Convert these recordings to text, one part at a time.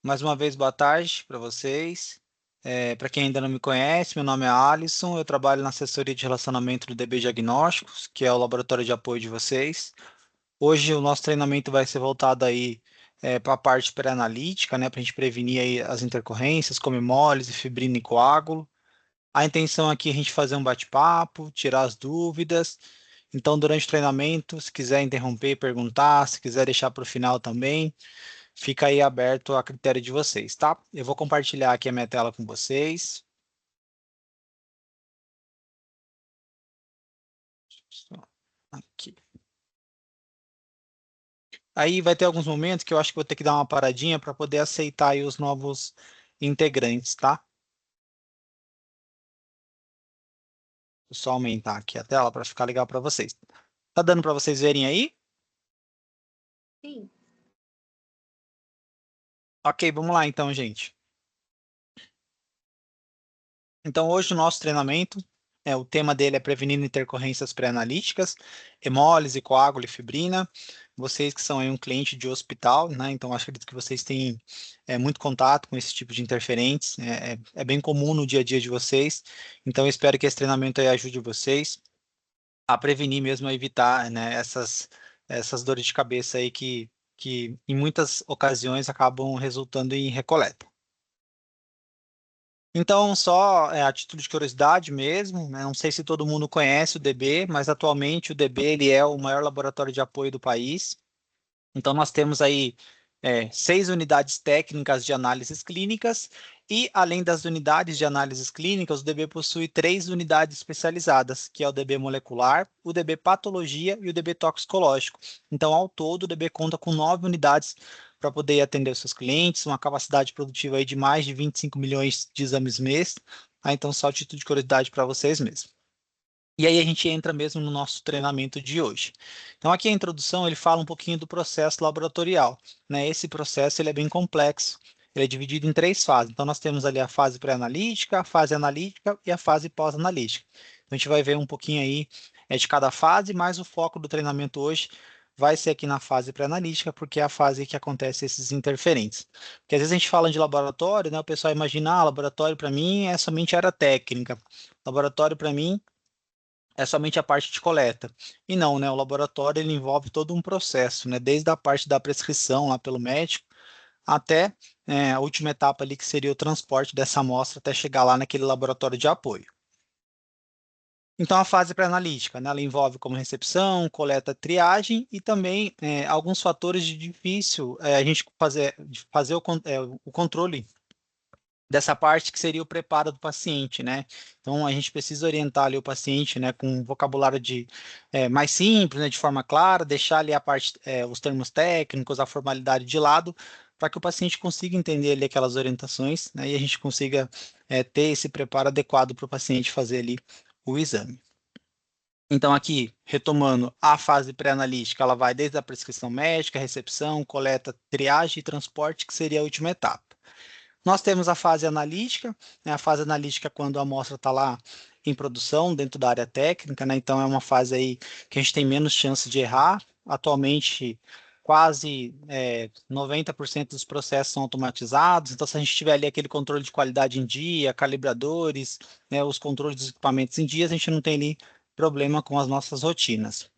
Mais uma vez, boa tarde para vocês. Para quem ainda não me conhece, meu nome é Alisson, eu trabalho na assessoria de relacionamento do DB Diagnósticos, que é o laboratório de apoio de vocês. Hoje o nosso treinamento vai ser voltado aí para a parte pré-analítica, né, para a gente prevenir aí as intercorrências, como hemólise, fibrina e coágulo. A intenção aqui é a gente fazer um bate-papo, tirar as dúvidas. Então, durante o treinamento, se quiser interromper, perguntar, se quiser deixar para o final também, fica aí aberto a critério de vocês, tá? Eu vou compartilhar aqui a minha tela com vocês. Só aqui. Aí vai ter alguns momentos que eu acho que vou ter que dar uma paradinha para poder aceitar aí os novos integrantes, tá? Vou só aumentar aqui a tela para ficar legal para vocês. Tá dando para vocês verem aí? Sim. Ok, vamos lá então, gente. Então, hoje o nosso treinamento, o tema dele é prevenindo intercorrências pré-analíticas, hemólise, coágulo e fibrina. Vocês que são aí um cliente de hospital, né? Então, acredito que vocês têm muito contato com esse tipo de interferentes. É bem comum no dia a dia de vocês. Então, eu espero que esse treinamento aí ajude vocês a prevenir mesmo, a evitar, né, essas dores de cabeça aí que em muitas ocasiões acabam resultando em recoleta. Então, só a título de curiosidade mesmo, né, não sei se todo mundo conhece o DB, mas atualmente o DB ele é o maior laboratório de apoio do país. Então, nós temos aí 6 unidades técnicas de análises clínicas e, além das unidades de análises clínicas, o DB possui 3 unidades especializadas, que é o DB molecular, o DB patologia e o DB toxicológico. Então, ao todo, o DB conta com 9 unidades para poder atender os seus clientes, uma capacidade produtiva aí de mais de 25 milhões de exames mês. Então, só a título de curiosidade para vocês mesmos. E aí a gente entra mesmo no nosso treinamento de hoje. Então aqui a introdução ele fala um pouquinho do processo laboratorial, né? Esse processo ele é bem complexo. Ele é dividido em 3 fases. Então nós temos ali a fase pré-analítica, a fase analítica e a fase pós-analítica. Então a gente vai ver um pouquinho aí de cada fase, mas o foco do treinamento hoje vai ser aqui na fase pré-analítica, porque é a fase que acontece esses interferentes. Porque às vezes a gente fala de laboratório, né? O pessoal imagina, laboratório para mim é somente área técnica. Laboratório para mim é somente a parte de coleta. E não, né? O laboratório ele envolve todo um processo, né? Desde a parte da prescrição lá pelo médico até a última etapa ali que seria o transporte dessa amostra até chegar lá naquele laboratório de apoio. Então, a fase pré-analítica, né, ela envolve como recepção, coleta, triagem e também alguns fatores de difícil a gente fazer o controle dessa parte que seria o preparo do paciente, né? Então a gente precisa orientar ali o paciente, né, com um vocabulário mais simples, né, de forma clara, deixar ali a parte, os termos técnicos, a formalidade de lado, para que o paciente consiga entender ali aquelas orientações, né, e a gente consiga ter esse preparo adequado para o paciente fazer ali o exame. Então, aqui, retomando, a fase pré-analítica, ela vai desde a prescrição médica, recepção, coleta, triagem e transporte, que seria a última etapa. Nós temos a fase analítica, né? A fase analítica é quando a amostra está lá em produção, dentro da área técnica, né? Então é uma fase aí que a gente tem menos chance de errar. Atualmente, quase 90% dos processos são automatizados, então se a gente tiver ali aquele controle de qualidade em dia, calibradores, né, os controles dos equipamentos em dia, a gente não tem ali problema com as nossas rotinas.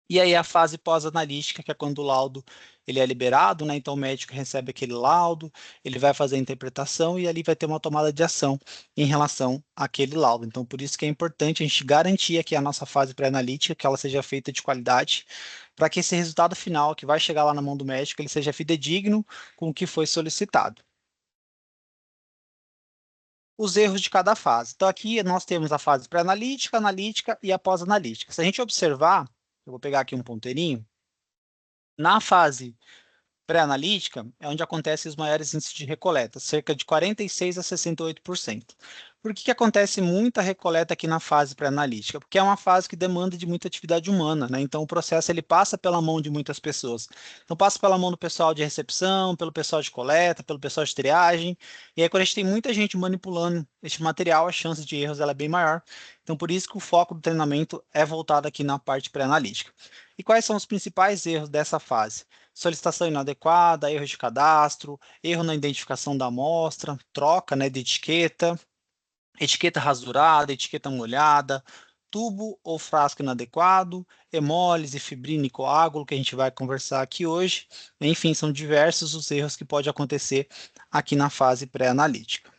E aí a fase pós-analítica, que é quando o laudo ele é liberado, né? Então o médico recebe aquele laudo, ele vai fazer a interpretação e ali vai ter uma tomada de ação em relação àquele laudo. Então por isso que é importante a gente garantir aqui a nossa fase pré-analítica, que ela seja feita de qualidade, para que esse resultado final que vai chegar lá na mão do médico, ele seja fidedigno com o que foi solicitado. Os erros de cada fase. Então aqui nós temos a fase pré-analítica, analítica e a pós-analítica. Se a gente observar, eu vou pegar aqui um ponteirinho, na fase pré-analítica é onde acontecem os maiores índices de recoleta, cerca de 46 a 68%. Por que acontece muita recoleta aqui na fase pré-analítica? Porque é uma fase que demanda de muita atividade humana, né? Então o processo ele passa pela mão de muitas pessoas. Então passa pela mão do pessoal de recepção, pelo pessoal de coleta, pelo pessoal de triagem. E aí quando a gente tem muita gente manipulando este material, a chance de erros ela é bem maior. Então por isso que o foco do treinamento é voltado aqui na parte pré-analítica. E quais são os principais erros dessa fase? solicitação inadequada, erro de cadastro, erro na identificação da amostra, troca, né, de etiqueta, etiqueta rasurada, etiqueta molhada, tubo ou frasco inadequado, hemólise, fibrina e coágulo, que a gente vai conversar aqui hoje. Enfim, são diversos os erros que podem acontecer aqui na fase pré-analítica.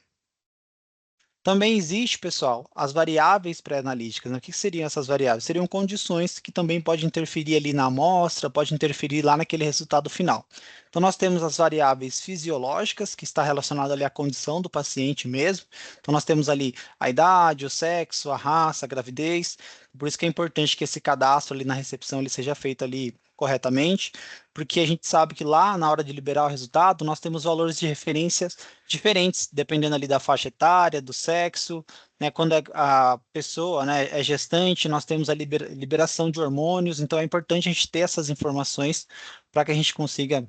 Também existe, pessoal, as variáveis pré-analíticas, né? O que seriam essas variáveis? Seriam condições que também podem interferir ali na amostra, pode interferir lá naquele resultado final. Então, nós temos as variáveis fisiológicas, que está relacionada ali à condição do paciente mesmo. Então, nós temos ali a idade, o sexo, a raça, a gravidez. Por isso que é importante que esse cadastro ali na recepção ele seja feito ali corretamente, porque a gente sabe que lá, na hora de liberar o resultado, nós temos valores de referências diferentes, dependendo ali da faixa etária, do sexo, né? Quando a pessoa, né, é gestante, nós temos a liberação de hormônios, então é importante a gente ter essas informações para que a gente consiga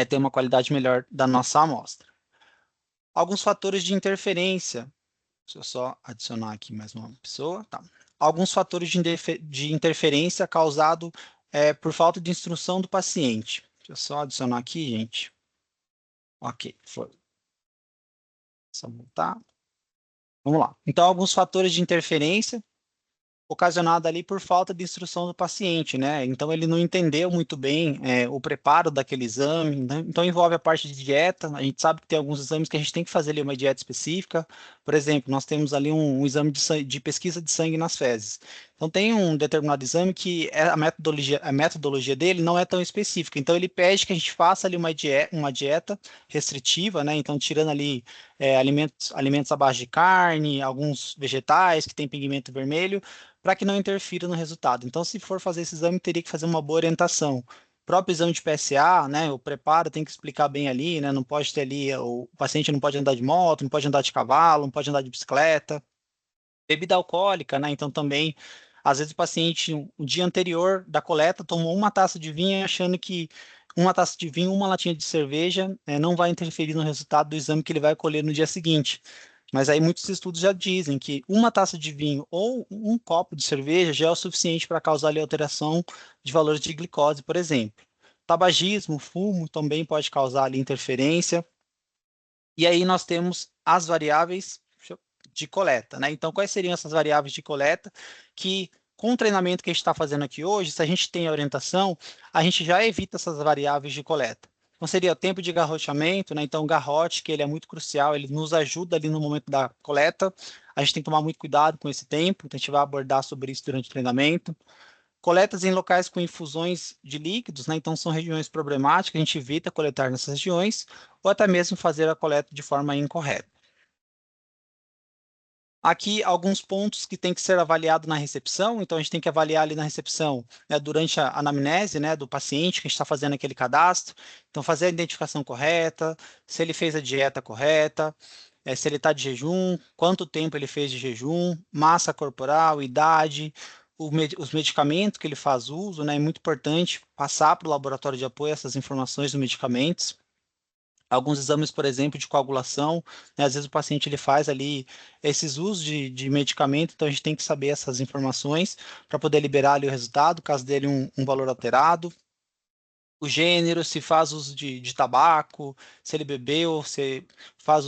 ter uma qualidade melhor da nossa amostra. Alguns fatores de interferência, deixa eu só adicionar aqui mais uma pessoa, tá? Alguns fatores de interferência causado por falta de instrução do paciente. Deixa eu só adicionar aqui, gente. Ok, foi. Só voltar. Vamos lá. Então, alguns fatores de interferência ocasionada ali por falta de instrução do paciente, né? Então ele não entendeu muito bem o preparo daquele exame, né? Então envolve a parte de dieta. A gente sabe que tem alguns exames que a gente tem que fazer ali uma dieta específica. Por exemplo, nós temos ali um exame de pesquisa de sangue nas fezes. Então tem um determinado exame que a metodologia dele não é tão específica. Então ele pede que a gente faça ali uma dieta restritiva, né? Então tirando ali alimentos à base de carne, alguns vegetais que têm pigmento vermelho, para que não interfira no resultado. Então, se for fazer esse exame, teria que fazer uma boa orientação. O próprio exame de PSA, né, o preparo tem que explicar bem ali, né, não pode ter ali, o paciente não pode andar de moto, não pode andar de cavalo, não pode andar de bicicleta. Bebida alcoólica, né, então também, às vezes o paciente, o dia anterior da coleta, tomou uma taça de vinho achando que uma taça de vinho, uma latinha de cerveja, não vai interferir no resultado do exame que ele vai colher no dia seguinte. Mas aí muitos estudos já dizem que uma taça de vinho ou um copo de cerveja já é o suficiente para causar ali, alteração de valores de glicose, por exemplo. Tabagismo, fumo também pode causar ali, interferência. E aí nós temos as variáveis de coleta, né? Então, quais seriam essas variáveis de coleta que, com o treinamento que a gente está fazendo aqui hoje, se a gente tem a orientação, a gente já evita essas variáveis de coleta. Então, seria o tempo de garroteamento, né? Então, o garrote, que ele é muito crucial, ele nos ajuda ali no momento da coleta. A gente tem que tomar muito cuidado com esse tempo, então a gente vai abordar sobre isso durante o treinamento. Coletas em locais com infusões de líquidos, né? Então, são regiões problemáticas, a gente evita coletar nessas regiões, ou até mesmo fazer a coleta de forma incorreta. Aqui, alguns pontos que tem que ser avaliado na recepção. Então, a gente tem que avaliar ali na recepção, né, durante a anamnese, né, do paciente que a gente está fazendo aquele cadastro. Então, fazer a identificação correta, se ele fez a dieta correta, se ele está de jejum, quanto tempo ele fez de jejum, massa corporal, idade, os medicamentos que ele faz uso, né? É muito importante passar para o laboratório de apoio essas informações dos medicamentos. Alguns exames, por exemplo, de coagulação, né, às vezes o paciente ele faz ali esses usos de medicamento, então a gente tem que saber essas informações para poder liberar ali o resultado, caso dele um valor alterado. O gênero, se faz uso de tabaco, se ele bebeu, se faz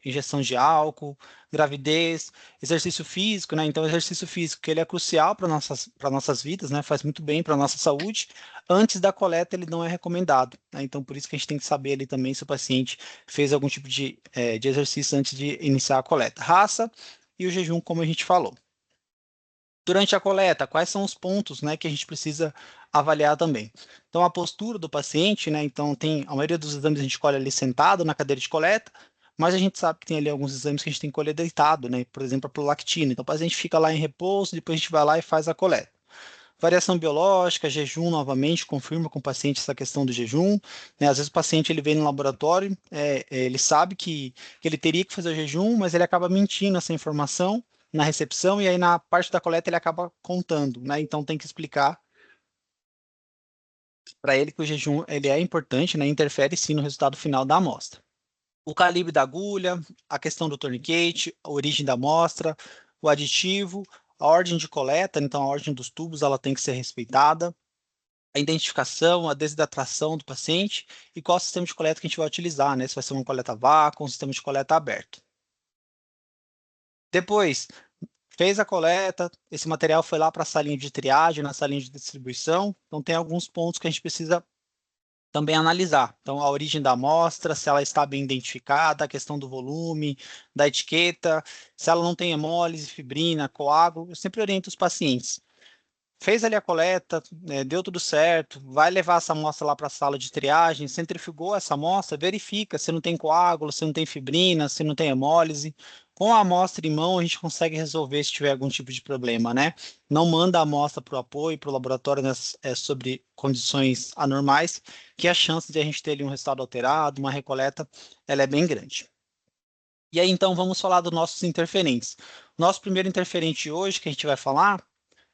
injeção de álcool, gravidez, exercício físico, né? Então, o exercício físico, que ele é crucial para nossas vidas, né? Faz muito bem para a nossa saúde. Antes da coleta, ele não é recomendado, né? Então, por isso que a gente tem que saber ali também se o paciente fez algum tipo de exercício antes de iniciar a coleta. Raça e o jejum, como a gente falou. Durante a coleta, quais são os pontos, né, que a gente precisa avaliar também? Então, a postura do paciente, né? Então, a maioria dos exames a gente colhe ali sentado na cadeira de coleta, mas a gente sabe que tem ali alguns exames que a gente tem que colher deitado, né? Por exemplo, a prolactina. Então, o paciente fica lá em repouso, depois a gente vai lá e faz a coleta. Variação biológica, jejum novamente, confirma com o paciente essa questão do jejum, né? Às vezes o paciente ele vem no laboratório, ele sabe que ele teria que fazer o jejum, mas ele acaba mentindo essa informação na recepção e aí na parte da coleta ele acaba contando, né? Então tem que explicar para ele que o jejum ele é importante, né? Interfere sim no resultado final da amostra. O calibre da agulha, a questão do tourniquet, a origem da amostra, o aditivo, a ordem de coleta, então a ordem dos tubos ela tem que ser respeitada. a identificação, a desidratação do paciente e qual sistema de coleta que a gente vai utilizar, né? Se vai ser uma coleta a vácuo, um sistema de coleta aberto. Depois, fez a coleta, esse material foi lá para a salinha de triagem, na salinha de distribuição, então tem alguns pontos que a gente precisa também analisar. Então, a origem da amostra, se ela está bem identificada, a questão do volume, da etiqueta, se ela não tem hemólise, fibrina, coágulo, eu sempre oriento os pacientes. Fez ali a coleta, deu tudo certo, vai levar essa amostra lá para a sala de triagem, centrifugou essa amostra, verifica se não tem coágulo, se não tem fibrina, se não tem hemólise. Com a amostra em mão, a gente consegue resolver se tiver algum tipo de problema, né? Não manda a amostra para o apoio, para o laboratório, né, sobre condições anormais, que a chance de a gente ter ali um resultado alterado, uma recoleta, ela é bem grande. E aí, então, vamos falar dos nossos interferentes. Nosso primeiro interferente hoje, que a gente vai falar,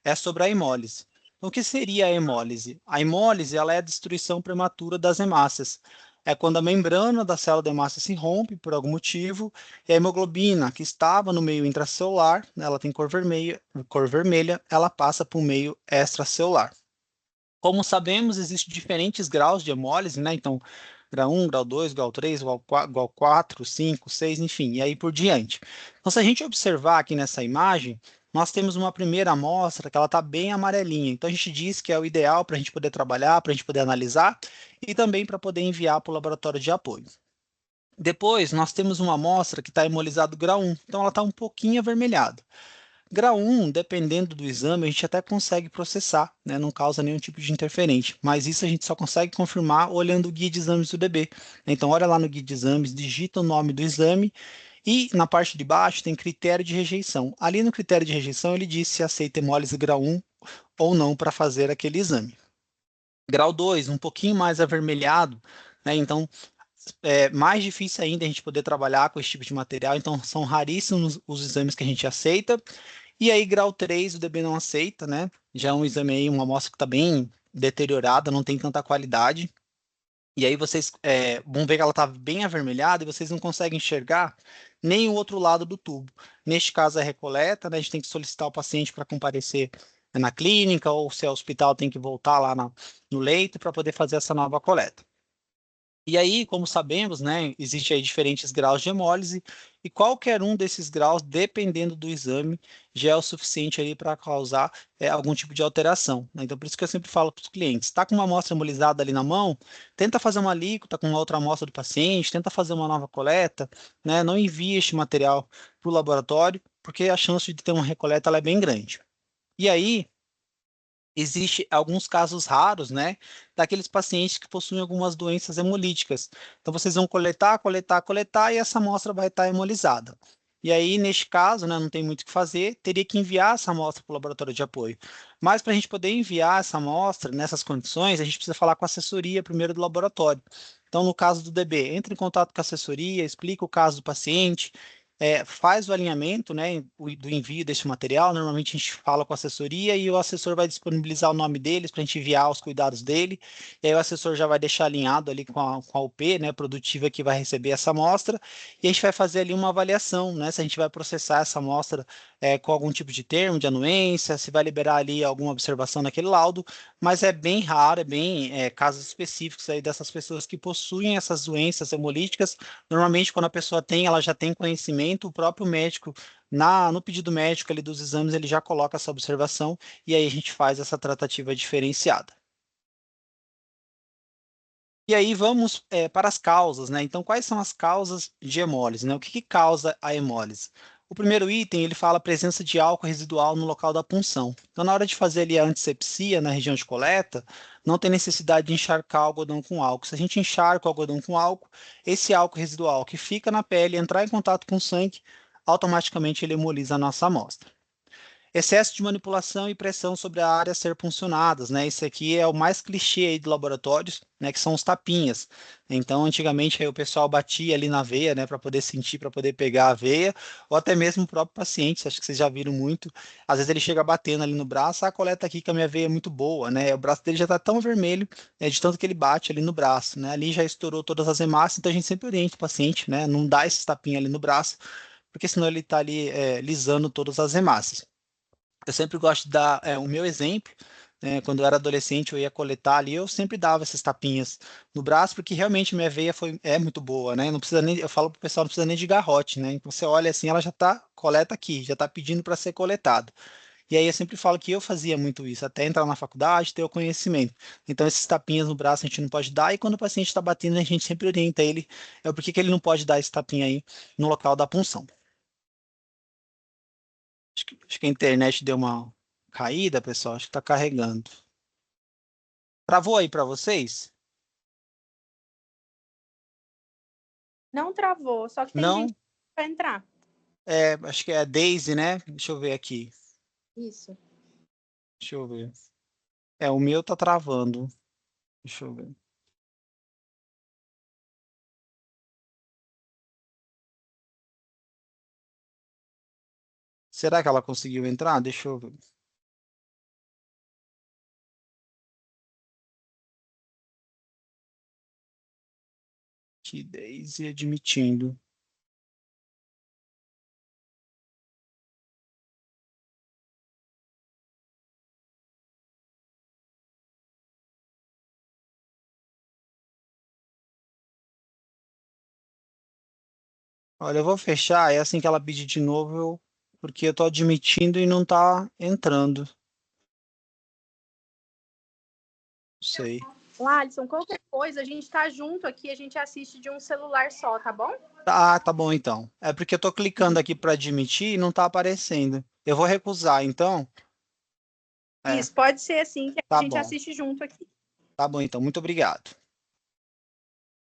é sobre a hemólise. Então, o que seria a hemólise? A hemólise ela é a destruição prematura das hemácias. É quando a membrana da célula da hemácia se rompe por algum motivo e a hemoglobina, que estava no meio intracelular, né, ela tem cor vermelha, ela passa para o meio extracelular. Como sabemos, existem diferentes graus de hemólise, né? Então, grau 1, grau 2, grau 3, grau 4, 5, 6, enfim, e aí por diante. Então, se a gente observar aqui nessa imagem, nós temos uma primeira amostra que ela está bem amarelinha. Então, a gente diz que é o ideal para a gente poder trabalhar, para a gente poder analisar e também para poder enviar para o laboratório de apoio. Depois, nós temos uma amostra que está hemolizado grau 1, então ela está um pouquinho avermelhada. Grau 1, dependendo do exame, a gente até consegue processar, né? Não causa nenhum tipo de interferente, mas isso a gente só consegue confirmar olhando o guia de exames do DB. Então, olha lá no guia de exames, digita o nome do exame e na parte de baixo tem critério de rejeição. Ali no critério de rejeição ele diz se aceita hemólise grau 1 ou não para fazer aquele exame. Grau 2, um pouquinho mais avermelhado, né? Então, é mais difícil ainda a gente poder trabalhar com esse tipo de material, então são raríssimos os exames que a gente aceita. E aí, grau 3, o DB não aceita, né? Já é um exame aí, uma amostra que está bem deteriorada, não tem tanta qualidade. E aí vocês vão ver que ela está bem avermelhada e vocês não conseguem enxergar nem o outro lado do tubo. Neste caso, é recoleta, né? A gente tem que solicitar o paciente para comparecer na clínica, ou se é hospital, tem que voltar lá no leito para poder fazer essa nova coleta. E aí, como sabemos, né, existe aí diferentes graus de hemólise e qualquer um desses graus, dependendo do exame, já é o suficiente aí para causar algum tipo de alteração, né? Então, por isso que eu sempre falo para os clientes, está com uma amostra hemolizada ali na mão, tenta fazer uma alíquota com outra amostra do paciente, tenta fazer uma nova coleta, né? Não envie este material para o laboratório, porque a chance de ter uma recoleta ela é bem grande. E aí, existe alguns casos raros, né, daqueles pacientes que possuem algumas doenças hemolíticas. Então, vocês vão coletar, e essa amostra vai estar hemolizada. E aí, neste caso, né, não tem muito o que fazer, teria que enviar essa amostra para o laboratório de apoio. Mas, para a gente poder enviar essa amostra nessas condições, a gente precisa falar com a assessoria primeiro do laboratório. Então, no caso do DB, entre em contato com a assessoria, explica o caso do paciente, faz o alinhamento, né, do envio desse material. Normalmente a gente fala com a assessoria e o assessor vai disponibilizar o nome deles para a gente enviar os cuidados dele. E aí o assessor já vai deixar alinhado ali com a UP, né, produtiva que vai receber essa amostra. E a gente vai fazer ali uma avaliação, né, se a gente vai processar essa amostra com algum tipo de termo de anuência, se vai liberar ali alguma observação naquele laudo, mas é bem raro, é bem casos específicos aí dessas pessoas que possuem essas doenças hemolíticas. Normalmente, quando a pessoa tem, ela já tem conhecimento, o próprio médico, no pedido médico ali dos exames, ele já coloca essa observação e aí a gente faz essa tratativa diferenciada. E aí vamos para as causas, né? Então, quais são as causas de hemólise, né? O que causa a hemólise? O primeiro item, ele fala a presença de álcool residual no local da punção. Então, na hora de fazer ali a antisepsia na região de coleta, não tem necessidade de encharcar o algodão com álcool. Se a gente encharca o algodão com álcool, esse álcool residual que fica na pele, entrar em contato com o sangue, automaticamente ele hemoliza a nossa amostra. Excesso de manipulação e pressão sobre a área a ser puncionadas, né? Esse aqui é o mais clichê aí de laboratórios, né? Que são os tapinhas. Então, antigamente aí o pessoal batia ali na veia, né? Para poder sentir, para poder pegar a veia, ou até mesmo o próprio paciente. Acho que vocês já viram muito. Às vezes ele chega batendo ali no braço, coleta aqui que a minha veia é muito boa, né? O braço dele já está tão vermelho, de tanto que ele bate ali no braço, né? Ali já estourou todas as hemácias, então a gente sempre orienta o paciente, né? Não dá esse tapinha ali no braço, porque senão ele está ali lisando todas as hemácias. Eu sempre gosto de dar o meu exemplo, né? Quando eu era adolescente, eu ia coletar ali, eu sempre dava essas tapinhas no braço, porque realmente minha veia é muito boa, né? Não precisa nem, eu falo pro pessoal, não precisa nem de garrote, né? Então você olha assim, ela já tá, coleta aqui, já tá pedindo para ser coletado. E aí eu sempre falo que eu fazia muito isso, até entrar na faculdade, ter o conhecimento. Então esses tapinhas no braço a gente não pode dar, e quando o paciente está batendo, a gente sempre orienta ele, é o porquê que ele não pode dar esse tapinha aí no local da punção. Acho que a internet deu uma caída, pessoal, acho que está carregando. Travou aí para vocês? Não travou, só que tem Não? gente para entrar. Acho que é a Daisy, né? Deixa eu ver aqui. Isso. Deixa eu ver. O meu tá travando. Deixa eu ver. Será que ela conseguiu entrar? Deixa eu ver. Que Daisy admitindo. Olha, eu vou fechar, é assim que ela pedir de novo, porque eu tô admitindo e não tá entrando. Não sei. Alisson, qualquer coisa, a gente tá junto aqui, a gente assiste de um celular só, tá bom? Tá bom então. É porque eu tô clicando aqui para admitir e não tá aparecendo. Eu vou recusar, então. É, Isso, pode ser assim que a tá gente bom. assiste junto aqui. Tá bom então. Muito obrigado.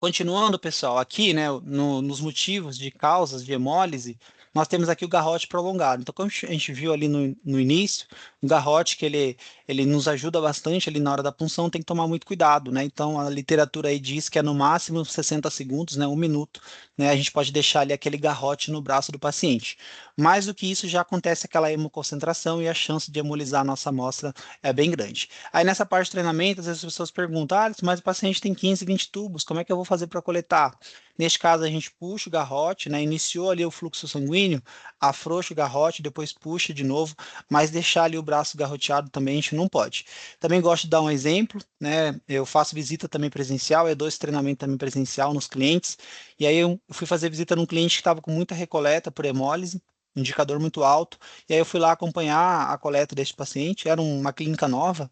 Continuando, pessoal, aqui, né, nos motivos de causas de hemólise, nós temos aqui o garrote prolongado. Então, como a gente viu ali no início, o garrote que ele nos ajuda bastante ali na hora da punção, tem que tomar muito cuidado, né? Então, a literatura aí diz que é no máximo 60 segundos, né, 1 minuto, né? A gente pode deixar ali aquele garrote no braço do paciente. Mais do que isso, já acontece aquela hemoconcentração e a chance de hemolizar a nossa amostra é bem grande. Aí nessa parte de treinamento, às vezes as pessoas perguntam, mas o paciente tem 15, 20 tubos, como é que eu vou fazer para coletar? Neste caso, a gente puxa o garrote, né? Iniciou ali o fluxo sanguíneo, afrouxa o garrote, depois puxa de novo, mas deixar ali o braço garroteado também a gente não pode. Também gosto de dar um exemplo, né? Eu faço visita também presencial, eu dou esse treinamento também presencial nos clientes, e aí eu fui fazer visita num cliente que estava com muita recoleta por hemólise, indicador muito alto, e aí eu fui lá acompanhar a coleta deste paciente, era uma clínica nova,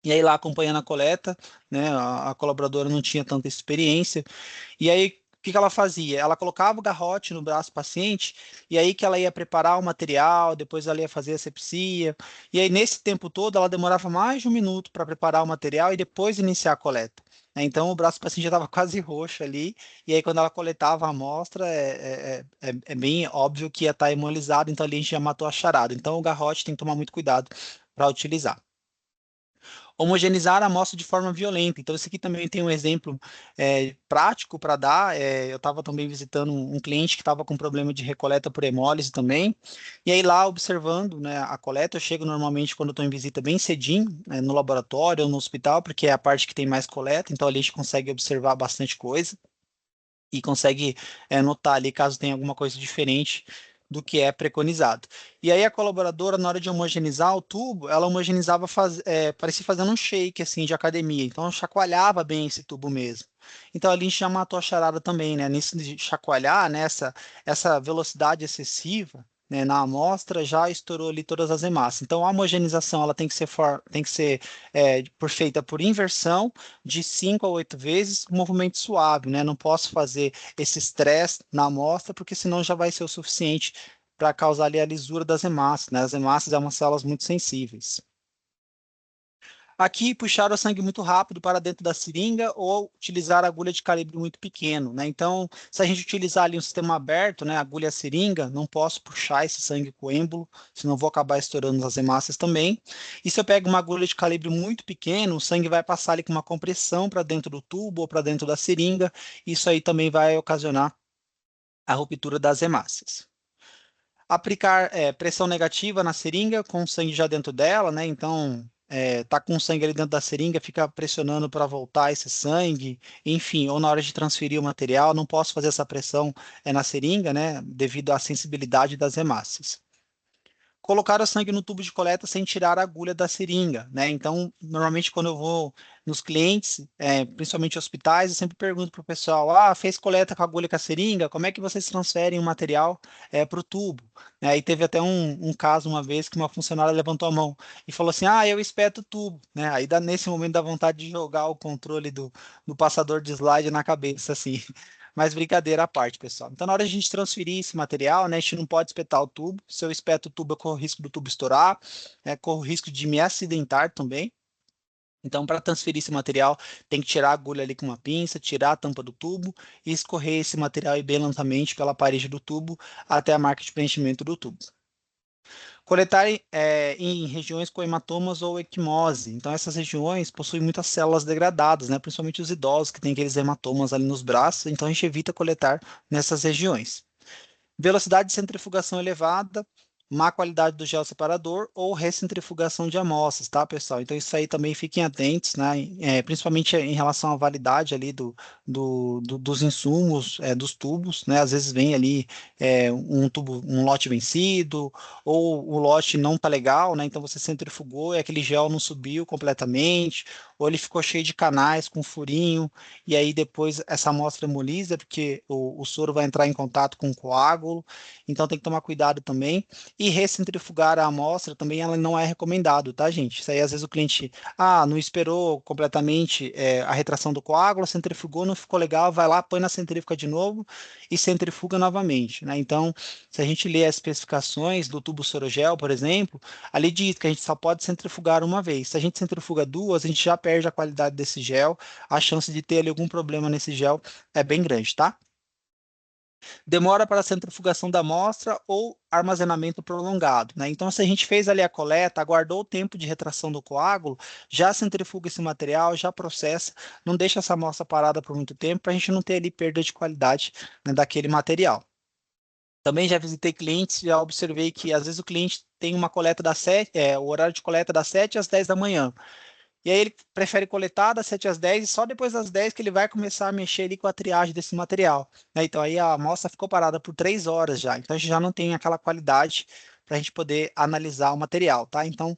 e aí lá acompanhando a coleta, né, a colaboradora não tinha tanta experiência, e aí o que que ela fazia? Ela colocava o garrote no braço do paciente, e aí que ela ia preparar o material, depois ela ia fazer a asepsia, e aí nesse tempo todo ela demorava mais de 1 minuto para preparar o material e depois iniciar a coleta. Né? Então o braço do paciente já estava quase roxo ali, e aí quando ela coletava a amostra, é bem óbvio que ia estar hemolizado, então ali a gente já matou a charada. Então o garrote tem que tomar muito cuidado para utilizar. Homogeneizar a amostra de forma violenta. Então, esse aqui também tem um exemplo prático para dar. Eu estava também visitando um cliente que estava com problema de recoleta por hemólise também. E aí, lá, observando, né, a coleta, eu chego normalmente quando estou em visita bem cedinho, né, no laboratório ou no hospital, porque é a parte que tem mais coleta. Então, ali a gente consegue observar bastante coisa e consegue notar ali caso tenha alguma coisa diferente do que é preconizado. E aí a colaboradora, na hora de homogeneizar o tubo, ela homogeneizava, parecia fazendo um shake assim de academia, então chacoalhava bem esse tubo mesmo. Então ali a gente já matou a charada também, né? Nisso de chacoalhar, nessa essa velocidade excessiva, né, na amostra já estourou ali todas as hemácias. Então a homogeneização ela tem que ser feita por inversão de 5 a 8 vezes, um movimento suave, né? Não posso fazer esse estresse na amostra, porque senão já vai ser o suficiente para causar ali a lisura das hemácias, né? As hemácias são umas células muito sensíveis. Aqui, puxar o sangue muito rápido para dentro da seringa ou utilizar agulha de calibre muito pequeno, né? Então, se a gente utilizar ali um sistema aberto, né, agulha seringa, não posso puxar esse sangue com o êmbolo, senão vou acabar estourando as hemácias também. E se eu pego uma agulha de calibre muito pequeno, o sangue vai passar ali com uma compressão para dentro do tubo ou para dentro da seringa, isso aí também vai ocasionar a ruptura das hemácias. Aplicar pressão negativa na seringa com o sangue já dentro dela, né? Então, tá com o sangue ali dentro da seringa, fica pressionando para voltar esse sangue, enfim, ou na hora de transferir o material, não posso fazer essa pressão na seringa, né? Devido à sensibilidade das hemácias. colocar o sangue no tubo de coleta sem tirar a agulha da seringa, né? Então, normalmente quando eu vou nos clientes, principalmente hospitais, eu sempre pergunto para o pessoal, fez coleta com a agulha e com a seringa, como é que vocês transferem o material para o tubo? E teve até um caso uma vez que uma funcionária levantou a mão e falou assim, eu espeto o tubo, né? Aí nesse momento dá vontade de jogar o controle do passador de slide na cabeça, assim. Mas brincadeira à parte, pessoal. Então, na hora de a gente transferir esse material, né, a gente não pode espetar o tubo. Se eu espeto o tubo, eu corro o risco do tubo estourar, corro o risco de me acidentar também. Então, para transferir esse material, tem que tirar a agulha ali com uma pinça, tirar a tampa do tubo e escorrer esse material aí bem lentamente pela parede do tubo até a marca de preenchimento do tubo. Coletar em regiões com hematomas ou equimose. Então, essas regiões possuem muitas células degradadas, né? Principalmente os idosos que têm aqueles hematomas ali nos braços. Então, a gente evita coletar nessas regiões. Velocidade de centrifugação elevada, má qualidade do gel separador ou recentrifugação de amostras, tá, pessoal? Então, isso aí também fiquem atentos, né? Principalmente em relação à validade ali dos insumos, dos tubos, né? Às vezes vem ali um tubo, um lote vencido, ou o lote não tá legal, né? Então, você centrifugou e aquele gel não subiu completamente, ou ele ficou cheio de canais com furinho, e aí depois essa amostra hemolisa, porque o soro vai entrar em contato com o coágulo, então tem que tomar cuidado também. E recentrifugar a amostra também ela não é recomendado, tá, gente? Isso aí às vezes o cliente, não esperou completamente a retração do coágulo, centrifugou, não ficou legal, vai lá, põe na centrífuga de novo e centrifuga novamente, né? Então, se a gente ler as especificações do tubo sorogel, por exemplo, ali diz que a gente só pode centrifugar uma vez. Se a gente centrifuga duas, a gente já perde a qualidade desse gel, a chance de ter ali algum problema nesse gel é bem grande, tá? Demora para a centrifugação da amostra ou armazenamento prolongado, né? Então, se a gente fez ali a coleta, aguardou o tempo de retração do coágulo, já centrifuga esse material, já processa, não deixa essa amostra parada por muito tempo para a gente não ter ali perda de qualidade, né, daquele material. Também já visitei clientes, já observei que às vezes o cliente tem uma coleta o horário de coleta das 7 às 10 da manhã. E aí ele prefere coletar das 7 às 10 e só depois das 10 que ele vai começar a mexer ali com a triagem desse material, né? Então aí a amostra ficou parada por 3 horas já. Então a gente já não tem aquela qualidade para a gente poder analisar o material, tá? Então,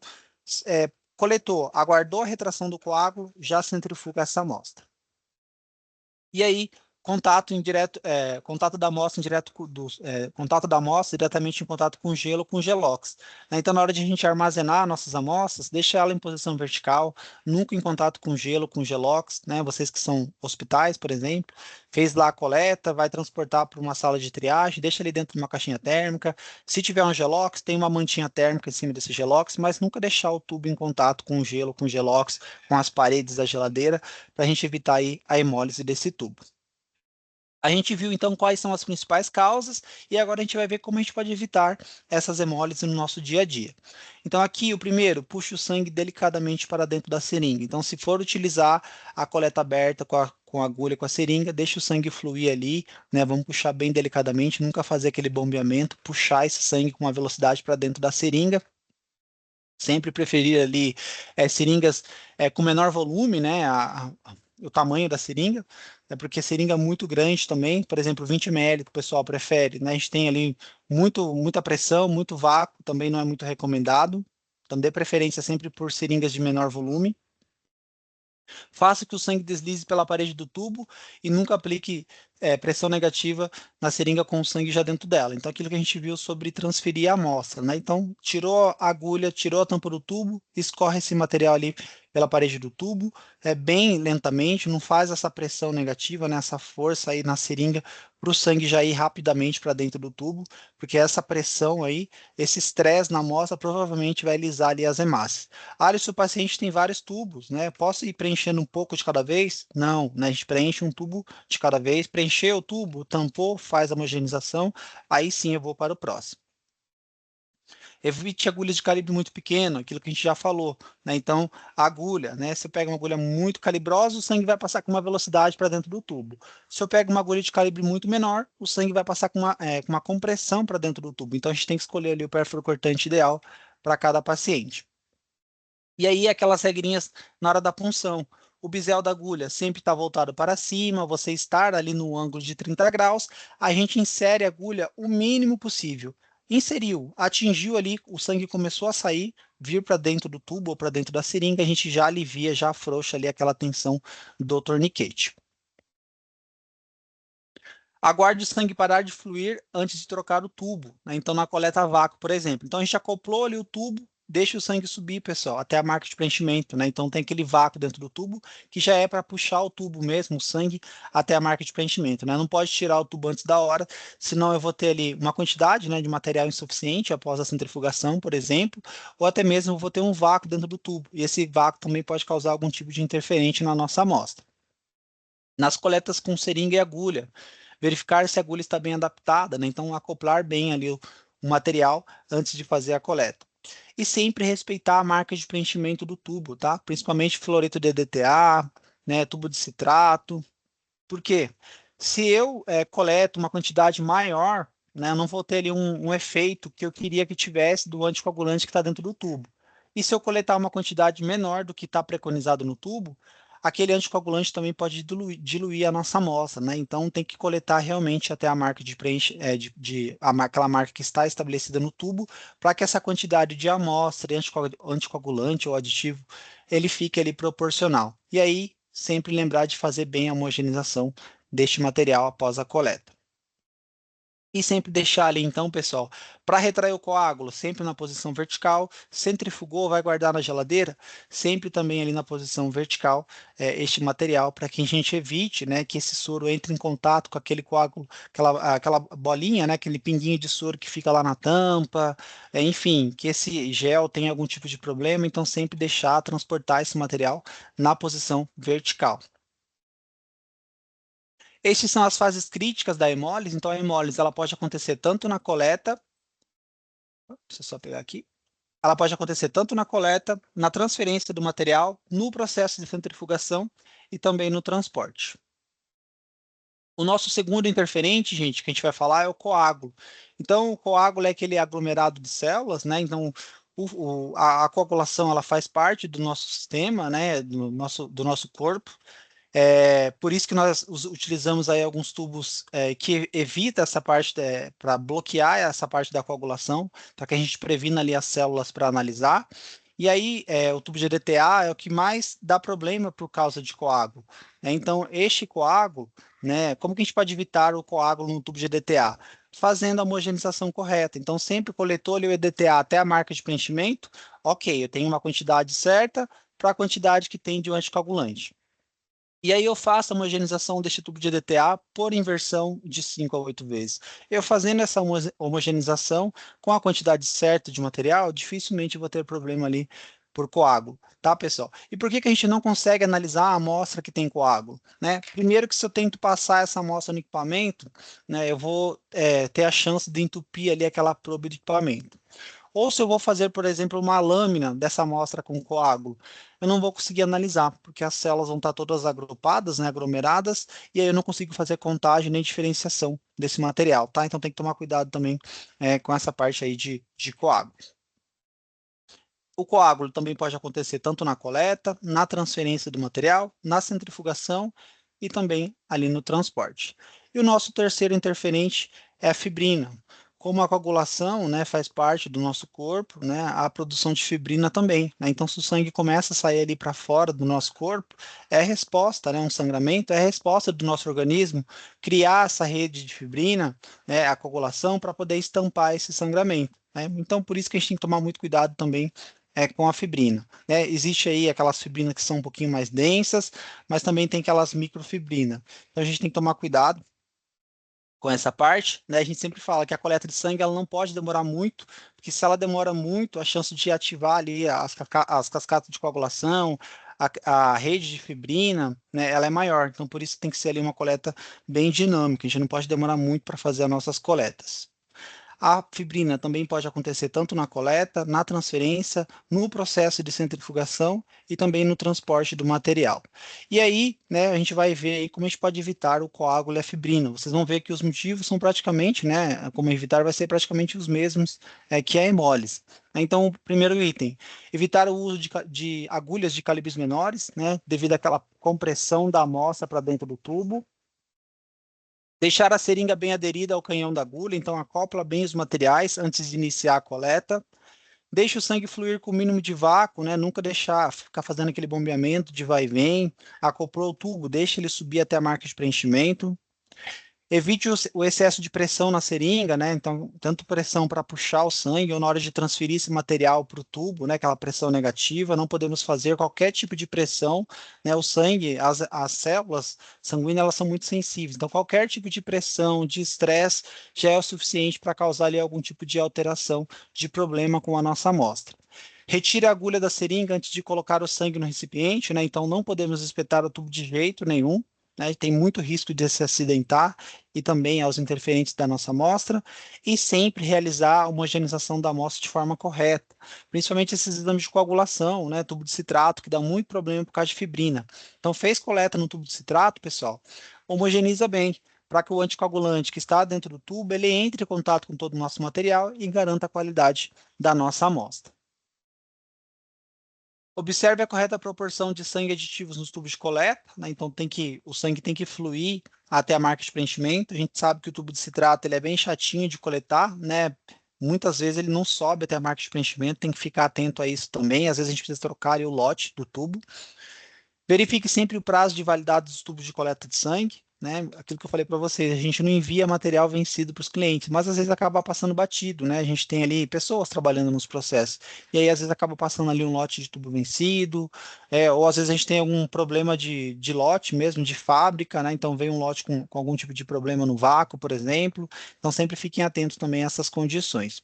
coletou, aguardou a retração do coágulo, já centrifuga essa amostra. E aí, contato da amostra contato da amostra diretamente em contato com gelo, com gelox, né? Então, na hora de a gente armazenar nossas amostras, deixa ela em posição vertical, nunca em contato com gelo, com gelox, né? Vocês que são hospitais, por exemplo, fez lá a coleta, vai transportar para uma sala de triagem, deixa ali dentro de uma caixinha térmica. Se tiver um gelox, tem uma mantinha térmica em cima desse gelox, mas nunca deixar o tubo em contato com o gelo, com gelox, com as paredes da geladeira, para a gente evitar aí a hemólise desse tubo. A gente viu então quais são as principais causas e agora a gente vai ver como a gente pode evitar essas hemólises no nosso dia a dia. Então aqui o primeiro, puxe o sangue delicadamente para dentro da seringa. Então se for utilizar a coleta aberta com a agulha, com a seringa, deixe o sangue fluir ali, né? Vamos puxar bem delicadamente, nunca fazer aquele bombeamento, puxar esse sangue com uma velocidade para dentro da seringa. Sempre preferir ali seringas com menor volume, né? O tamanho da seringa, porque seringa muito grande também, por exemplo, 20 ml que o pessoal prefere, né? A gente tem ali muita pressão, muito vácuo, também não é muito recomendado. Então, dê preferência sempre por seringas de menor volume. Faça que o sangue deslize pela parede do tubo e nunca aplique pressão negativa na seringa com o sangue já dentro dela. Então, aquilo que a gente viu sobre transferir a amostra, né? Então, tirou a agulha, tirou a tampa do tubo, escorre esse material ali pela parede do tubo, bem lentamente, não faz essa pressão negativa, né? Essa força aí na seringa para o sangue já ir rapidamente para dentro do tubo, porque essa pressão aí, esse estresse na amostra provavelmente vai lisar ali as hemácias. Se o paciente tem vários tubos, né? Posso ir preenchendo um pouco de cada vez? Não, né? A gente preenche um tubo de cada vez, preencheu o tubo, tampou, faz a homogeneização, aí sim eu vou para o próximo. Evite agulhas de calibre muito pequeno, aquilo que a gente já falou, né? Então, a agulha, né? Se eu pego uma agulha muito calibrosa, o sangue vai passar com uma velocidade para dentro do tubo. Se eu pego uma agulha de calibre muito menor, o sangue vai passar com uma compressão para dentro do tubo. Então, a gente tem que escolher ali o pérfuro cortante ideal para cada paciente. E aí, aquelas regrinhas na hora da punção. O bisel da agulha sempre está voltado para cima, você estar ali no ângulo de 30 graus, a gente insere a agulha o mínimo possível. inseriu, atingiu ali, o sangue começou a sair, vir para dentro do tubo ou para dentro da seringa, a gente já alivia, já afrouxa ali aquela tensão do torniquete. Aguarde o sangue parar de fluir antes de trocar o tubo, né? Então, na coleta a vácuo, por exemplo. Então, a gente acoplou ali o tubo, deixa o sangue subir, pessoal, até a marca de preenchimento, né? Então, tem aquele vácuo dentro do tubo, que já é para puxar o tubo mesmo, o sangue, até a marca de preenchimento, né? Não pode tirar o tubo antes da hora, senão eu vou ter ali uma quantidade, né, de material insuficiente após a centrifugação, por exemplo, ou até mesmo eu vou ter um vácuo dentro do tubo, e esse vácuo também pode causar algum tipo de interferente na nossa amostra. Nas coletas com seringa e agulha, verificar se a agulha está bem adaptada, né? Então, acoplar bem ali o material antes de fazer a coleta. E sempre respeitar a marca de preenchimento do tubo, tá? Principalmente fluoreto de DTA, né? Tubo de citrato. Por quê? Se eu coleto uma quantidade maior, né? Eu não vou ter ali um efeito que eu queria que tivesse do anticoagulante que está dentro do tubo. E se eu coletar uma quantidade menor do que está preconizado no tubo, aquele anticoagulante também pode diluir a nossa amostra, né? Então tem que coletar realmente até a marca de preenche, aquela marca que está estabelecida no tubo, para que essa quantidade de amostra, anticoagulante ou aditivo, ele fique ali proporcional. E aí, sempre lembrar de fazer bem a homogeneização deste material após a coleta. E sempre deixar ali, então, pessoal, para retrair o coágulo, sempre na posição vertical, centrifugou, vai guardar na geladeira, sempre também ali na posição vertical, este material, para que a gente evite, né, que esse soro entre em contato com aquele coágulo, aquela bolinha, né, aquele pinguinho de soro que fica lá na tampa, enfim, que esse gel tenha algum tipo de problema, então sempre deixar transportar esse material na posição vertical. Estas são as fases críticas da hemólise. Então, a hemólise ela pode acontecer tanto na coleta, deixa eu só pegar aqui, ela pode acontecer tanto na coleta, na transferência do material, no processo de centrifugação e também no transporte. O nosso segundo interferente, gente, que a gente vai falar é o coágulo. Então, o coágulo é aquele aglomerado de células, né? Então, a coagulação ela faz parte do nosso sistema, né? Do nosso corpo. Por isso que nós utilizamos aí alguns tubos que evita essa parte para bloquear essa parte da coagulação, para que a gente previna ali as células para analisar. E aí, o tubo de EDTA é o que mais dá problema por causa de coágulo, né? Então, este coágulo, né, como que a gente pode evitar o coágulo no tubo de EDTA? Fazendo a homogeneização correta. Então, sempre coletou ali o EDTA até a marca de preenchimento, ok, eu tenho uma quantidade certa para a quantidade que tem de um anticoagulante. E aí eu faço a homogeneização deste tubo de EDTA por inversão de 5 a 8 vezes. Eu fazendo essa homogeneização com a quantidade certa de material, dificilmente eu vou ter problema ali por coágulo, tá, pessoal? E por que que a gente não consegue analisar a amostra que tem coágulo, né? Primeiro que se eu tento passar essa amostra no equipamento, né, eu vou ter a chance de entupir ali aquela probe do equipamento. Ou se eu vou fazer, por exemplo, uma lâmina dessa amostra com coágulo, eu não vou conseguir analisar, porque as células vão estar todas agrupadas, né, aglomeradas, e aí eu não consigo fazer contagem nem diferenciação desse material, tá? Então tem que tomar cuidado também com essa parte aí de coágulo. O coágulo também pode acontecer tanto na coleta, na transferência do material, na centrifugação e também ali no transporte. E o nosso terceiro interferente é a fibrina. Como a coagulação, né, faz parte do nosso corpo, né, a produção de fibrina também, né? Então, se o sangue começa a sair ali para fora do nosso corpo, é resposta, né, um sangramento, é resposta do nosso organismo criar essa rede de fibrina, né, a coagulação, para poder estampar esse sangramento, né? Então, por isso que a gente tem que tomar muito cuidado também com a fibrina, né? Existe aí aquelas fibrinas que são um pouquinho mais densas, mas também tem aquelas microfibrinas. Então a gente tem que tomar cuidado com essa parte, né? A gente sempre fala que a coleta de sangue ela não pode demorar muito, porque se ela demora muito, a chance de ativar ali as cascatas de coagulação, a rede de fibrina, né, ela é maior. Então por isso tem que ser ali uma coleta bem dinâmica. A gente não pode demorar muito para fazer as nossas coletas. A fibrina também pode acontecer tanto na coleta, na transferência, no processo de centrifugação e também no transporte do material. E aí, né, a gente vai ver aí como a gente pode evitar o coágulo e a fibrina. Vocês vão ver que os motivos são praticamente, né, como evitar vai ser praticamente os mesmos que a hemólise. Então, o primeiro item, evitar o uso de agulhas de calibres menores, né, devido àquela compressão da amostra para dentro do tubo. Deixar a seringa bem aderida ao canhão da agulha, então acopla bem os materiais antes de iniciar a coleta. Deixa o sangue fluir com o mínimo de vácuo, né? Nunca deixar ficar fazendo aquele bombeamento de vai e vem. Acoplou o tubo, deixa ele subir até a marca de preenchimento. Evite o excesso de pressão na seringa, né? Então, tanto pressão para puxar o sangue ou na hora de transferir esse material para o tubo, né? Aquela pressão negativa, não podemos fazer qualquer tipo de pressão, né? O sangue, as células sanguíneas, elas são muito sensíveis. Então, qualquer tipo de pressão, de estresse, já é o suficiente para causar ali algum tipo de alteração, de problema com a nossa amostra. Retire a agulha da seringa antes de colocar o sangue no recipiente, né? Então, não podemos espetar o tubo de jeito nenhum, né? Tem muito risco de se acidentar e também aos interferentes da nossa amostra, e sempre realizar a homogeneização da amostra de forma correta, principalmente esses exames de coagulação, né? Tubo de citrato, que dá muito problema por causa de fibrina. Então, fez coleta no tubo de citrato, pessoal, homogeneiza bem, para que o anticoagulante que está dentro do tubo, ele entre em contato com todo o nosso material e garanta a qualidade da nossa amostra. Observe a correta proporção de sangue aditivos nos tubos de coleta, né? Então o sangue tem que fluir até a marca de preenchimento. A gente sabe que o tubo de citrato ele é bem chatinho de coletar, né? Muitas vezes ele não sobe até a marca de preenchimento, tem que ficar atento a isso também. Às vezes a gente precisa trocar ali o lote do tubo. Verifique sempre o prazo de validade dos tubos de coleta de sangue, né? Aquilo que eu falei para vocês, a gente não envia material vencido para os clientes, mas às vezes acaba passando batido, né? A gente tem ali pessoas trabalhando nos processos, e aí às vezes acaba passando ali um lote de tubo vencido, ou às vezes a gente tem algum problema de lote mesmo, de fábrica, né? Então vem um lote com algum tipo de problema no vácuo, por exemplo. Então sempre fiquem atentos também a essas condições.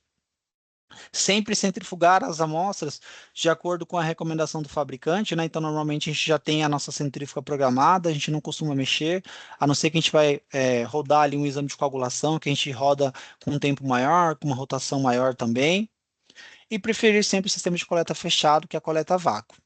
Sempre centrifugar as amostras de acordo com a recomendação do fabricante, né? Então, normalmente a gente já tem a nossa centrífuga programada, a gente não costuma mexer, a não ser que a gente vai rodar ali um exame de coagulação, que a gente roda com um tempo maior, com uma rotação maior também. E preferir sempre o sistema de coleta fechado, que é a coleta a vácuo.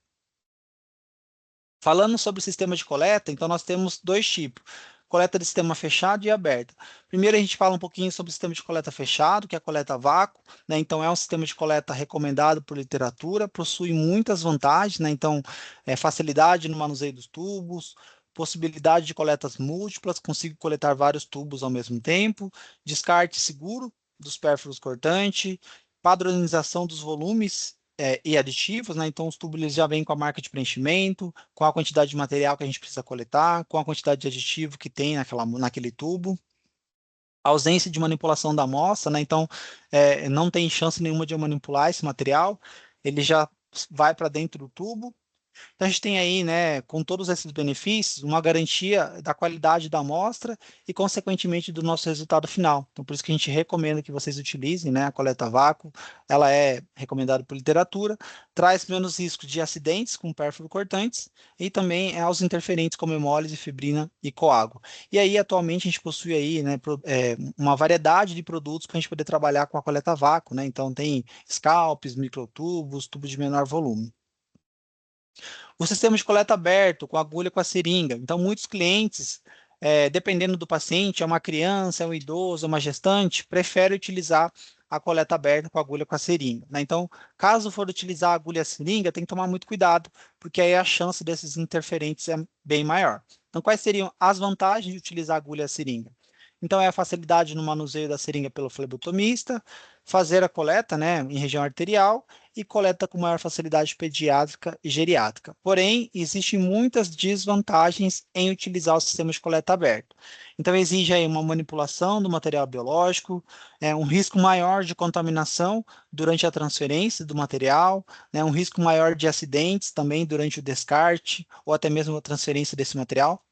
Falando sobre o sistema de coleta, então nós temos dois tipos: coleta de sistema fechado e aberta. Primeiro a gente fala um pouquinho sobre o sistema de coleta fechado, que é a coleta a vácuo, né? Então é um sistema de coleta recomendado por literatura, possui muitas vantagens, né? Então facilidade no manuseio dos tubos, possibilidade de coletas múltiplas, consigo coletar vários tubos ao mesmo tempo, descarte seguro dos pérfuros cortantes, padronização dos volumes e aditivos, né? Então, os tubos eles já vêm com a marca de preenchimento, com a quantidade de material que a gente precisa coletar, com a quantidade de aditivo que tem naquele tubo. A ausência de manipulação da amostra, né? Então, não tem chance nenhuma de eu manipular esse material, ele já vai para dentro do tubo. Então, a gente tem aí, né, com todos esses benefícios, uma garantia da qualidade da amostra e, consequentemente, do nosso resultado final. Então, por isso que a gente recomenda que vocês utilizem, né, a coleta a vácuo. Ela é recomendada por literatura, traz menos risco de acidentes com pérfuro cortantes e também aos interferentes como hemólise, fibrina e coágulo. E aí, atualmente, a gente possui aí, né, uma variedade de produtos para a gente poder trabalhar com a coleta a vácuo, né? Então, tem scalps, microtubos, tubos de menor volume. O sistema de coleta aberto, com agulha com a seringa. Então, muitos clientes, dependendo do paciente, é uma criança, é um idoso, é uma gestante, preferem utilizar a coleta aberta com agulha com a seringa, né? Então, caso for utilizar a agulha e a seringa, tem que tomar muito cuidado, porque aí a chance desses interferentes é bem maior. Então, quais seriam as vantagens de utilizar a agulha e a seringa? Então, é a facilidade no manuseio da seringa pelo flebotomista, fazer a coleta, né, em região arterial, e coleta com maior facilidade pediátrica e geriátrica. Porém, existem muitas desvantagens em utilizar o sistema de coleta aberto. Então, exige aí uma manipulação do material biológico, um risco maior de contaminação durante a transferência do material, né, um risco maior de acidentes também durante o descarte ou até mesmo a transferência desse material.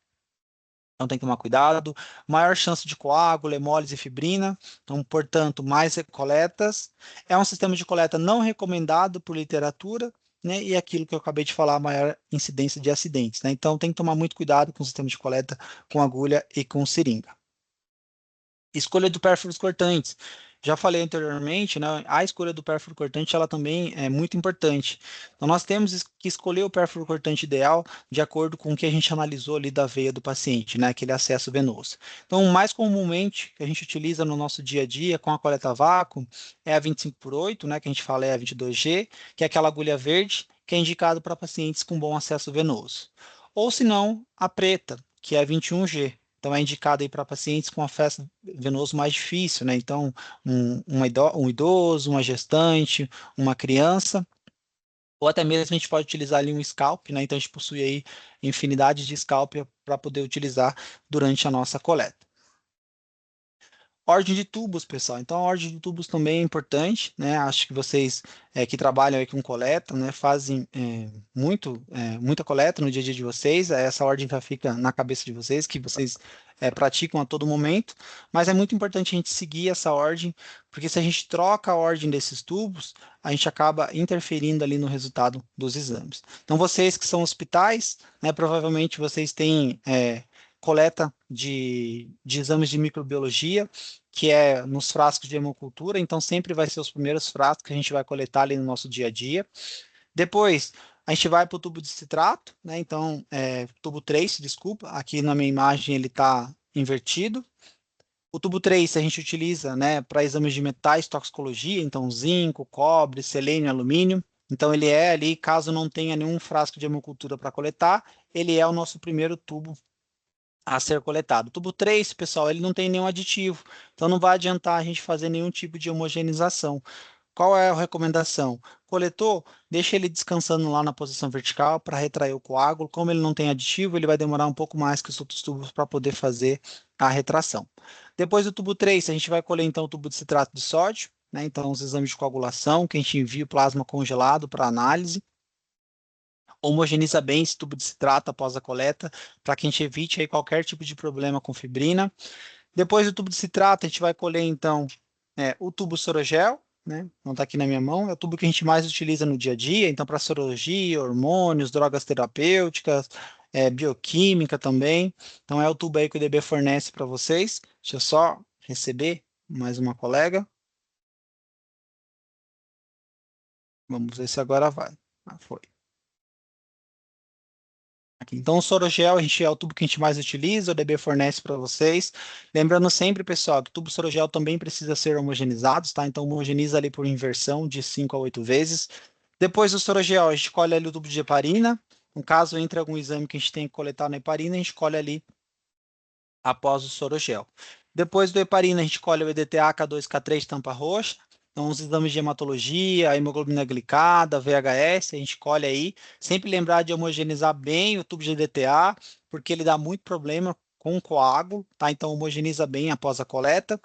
Então tem que tomar cuidado. Maior chance de coágulo, hemólise e fibrina. Então, portanto, mais coletas. É um sistema de coleta não recomendado por literatura, né? E aquilo que eu acabei de falar, maior incidência de acidentes, né? Então tem que tomar muito cuidado com o sistema de coleta com agulha e com seringa. Escolha do pérfuros cortantes. Já falei anteriormente, né? A escolha do pérfuro cortante ela também é muito importante. Então, nós temos que escolher o pérfuro cortante ideal de acordo com o que a gente analisou ali da veia do paciente, né? Aquele acesso venoso. Então, mais comumente que a gente utiliza no nosso dia a dia com a coleta a vácuo é a 25/8, né? Que a gente fala é a 22G, que é aquela agulha verde que é indicado para pacientes com bom acesso venoso. Ou se não, a preta, que é a 21G. Então, é indicado aí para pacientes com acesso venoso mais difícil, né? Então, um idoso, uma gestante, uma criança, ou até mesmo a gente pode utilizar ali um scalp, né? Então, a gente possui aí infinidade de scalp para poder utilizar durante a nossa coleta. Ordem de tubos, pessoal. Então, a ordem de tubos também é importante, né? Acho que vocês que trabalham aí com coleta, né, fazem muita coleta no dia a dia de vocês. Essa ordem já fica na cabeça de vocês, que vocês praticam a todo momento. Mas é muito importante a gente seguir essa ordem, porque se a gente troca a ordem desses tubos, a gente acaba interferindo ali no resultado dos exames. Então, vocês que são hospitais, né, provavelmente vocês têm coleta de exames de microbiologia, que é nos frascos de hemocultura, então sempre vai ser os primeiros frascos que a gente vai coletar ali no nosso dia a dia. Depois, a gente vai para o tubo de citrato, né? Então, tubo 3, desculpa, aqui na minha imagem ele está invertido. O tubo 3 a gente utiliza, né, para exames de metais, toxicologia, então zinco, cobre, selênio, alumínio. Então, ele é ali, caso não tenha nenhum frasco de hemocultura para coletar, ele é o nosso primeiro tubo a ser coletado. O tubo 3, pessoal, ele não tem nenhum aditivo, então não vai adiantar a gente fazer nenhum tipo de homogeneização. Qual é a recomendação? Coletou, deixa ele descansando lá na posição vertical para retrair o coágulo. Como ele não tem aditivo, ele vai demorar um pouco mais que os outros tubos para poder fazer a retração. Depois do tubo 3, a gente vai colher então o tubo de citrato de sódio, né? Então os exames de coagulação, que a gente envia o plasma congelado para análise. Homogeniza bem esse tubo de citrato após a coleta, para que a gente evite aí qualquer tipo de problema com fibrina. Depois do tubo de citrato, a gente vai colher, então, o tubo sorogel, né? Não está aqui na minha mão, é o tubo que a gente mais utiliza no dia a dia, então, para sorologia, hormônios, drogas terapêuticas, bioquímica também. Então, é o tubo aí que o DB fornece para vocês. Deixa eu só receber mais uma colega. Vamos ver se agora vai. Ah, foi. Aqui. Então, o sorogel a gente é o tubo que a gente mais utiliza, o DB fornece para vocês. Lembrando sempre, pessoal, que o tubo sorogel também precisa ser homogenizado, tá? Então, homogeniza ali por inversão de 5 a 8 vezes. Depois do sorogel, a gente colhe ali o tubo de heparina. No caso, entre algum exame que a gente tem que coletar na heparina, a gente colhe ali após o sorogel. Depois do heparina, a gente colhe o EDTA, K2, K3, tampa roxa. Então, os exames de hematologia, a hemoglobina glicada, VHS, a gente colhe aí. Sempre lembrar de homogeneizar bem o tubo de EDTA, porque ele dá muito problema com o coágulo, tá? Então, homogeniza bem após a coleta.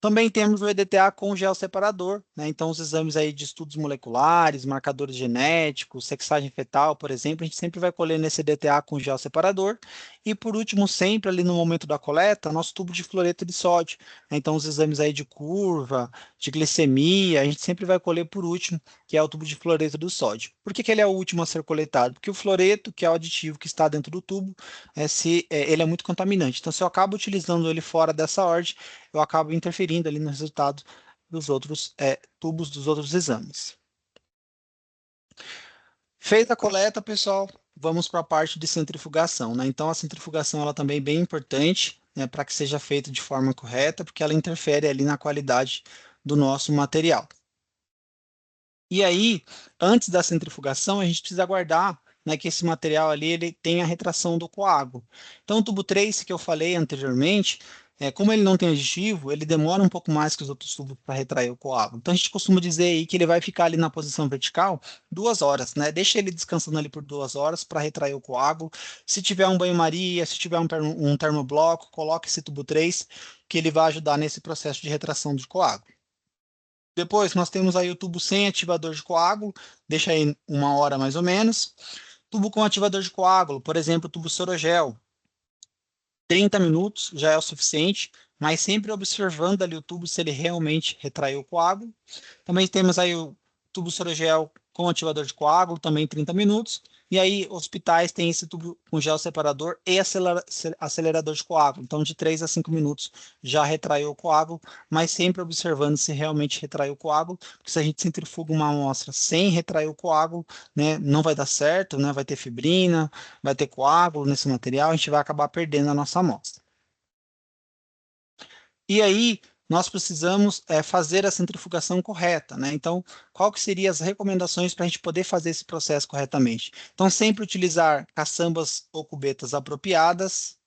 Também temos o EDTA com gel separador, né? Então, os exames aí de estudos moleculares, marcadores genéticos, sexagem fetal, por exemplo, a gente sempre vai colher nesse EDTA com gel separador. E, por último, sempre ali no momento da coleta, nosso tubo de fluoreto de sódio, né? Então, os exames aí de curva, de glicemia, a gente sempre vai colher por último, que é o tubo de fluoreto do sódio. Por que ele é o último a ser coletado? Porque o fluoreto, que é o aditivo que está dentro do tubo, ele é muito contaminante. Então, se eu acabo utilizando ele fora dessa ordem, eu acabo interferindo ali no resultado dos outros tubos dos outros exames. Feita a coleta, pessoal, vamos para a parte de centrifugação, né? Então, a centrifugação ela também é bem importante, né, para que seja feita de forma correta, porque ela interfere ali na qualidade do nosso material. E aí, antes da centrifugação, a gente precisa aguardar, né, que esse material ali ele tenha a retração do coágulo. Então, o tubo 3 que eu falei anteriormente, como ele não tem aditivo, ele demora um pouco mais que os outros tubos para retrair o coágulo. Então, a gente costuma dizer aí que ele vai ficar ali na posição vertical 2 horas, né? Deixa ele descansando ali por 2 horas para retrair o coágulo. Se tiver um banho-maria, se tiver um termobloco, coloque esse tubo 3, que ele vai ajudar nesse processo de retração do coágulo. Depois nós temos aí o tubo sem ativador de coágulo, deixa aí 1 hora mais ou menos. Tubo com ativador de coágulo, por exemplo, o tubo sorogel, 30 minutos já é o suficiente, mas sempre observando ali o tubo se ele realmente retraiu o coágulo. Também temos aí o tubo sorogel com ativador de coágulo, também 30 minutos. E aí, hospitais têm esse tubo com gel separador e acelerador de coágulo. Então, de 3 a 5 minutos já retraiu o coágulo, mas sempre observando se realmente retraiu o coágulo, porque se a gente centrifuga uma amostra sem retrair o coágulo, né, não vai dar certo, né, vai ter fibrina, vai ter coágulo nesse material, a gente vai acabar perdendo a nossa amostra. E aí, nós precisamos fazer a centrifugação correta, né? Então, qual que seriam as recomendações para a gente poder fazer esse processo corretamente? Então, sempre utilizar caçambas ou cubetas apropriadas,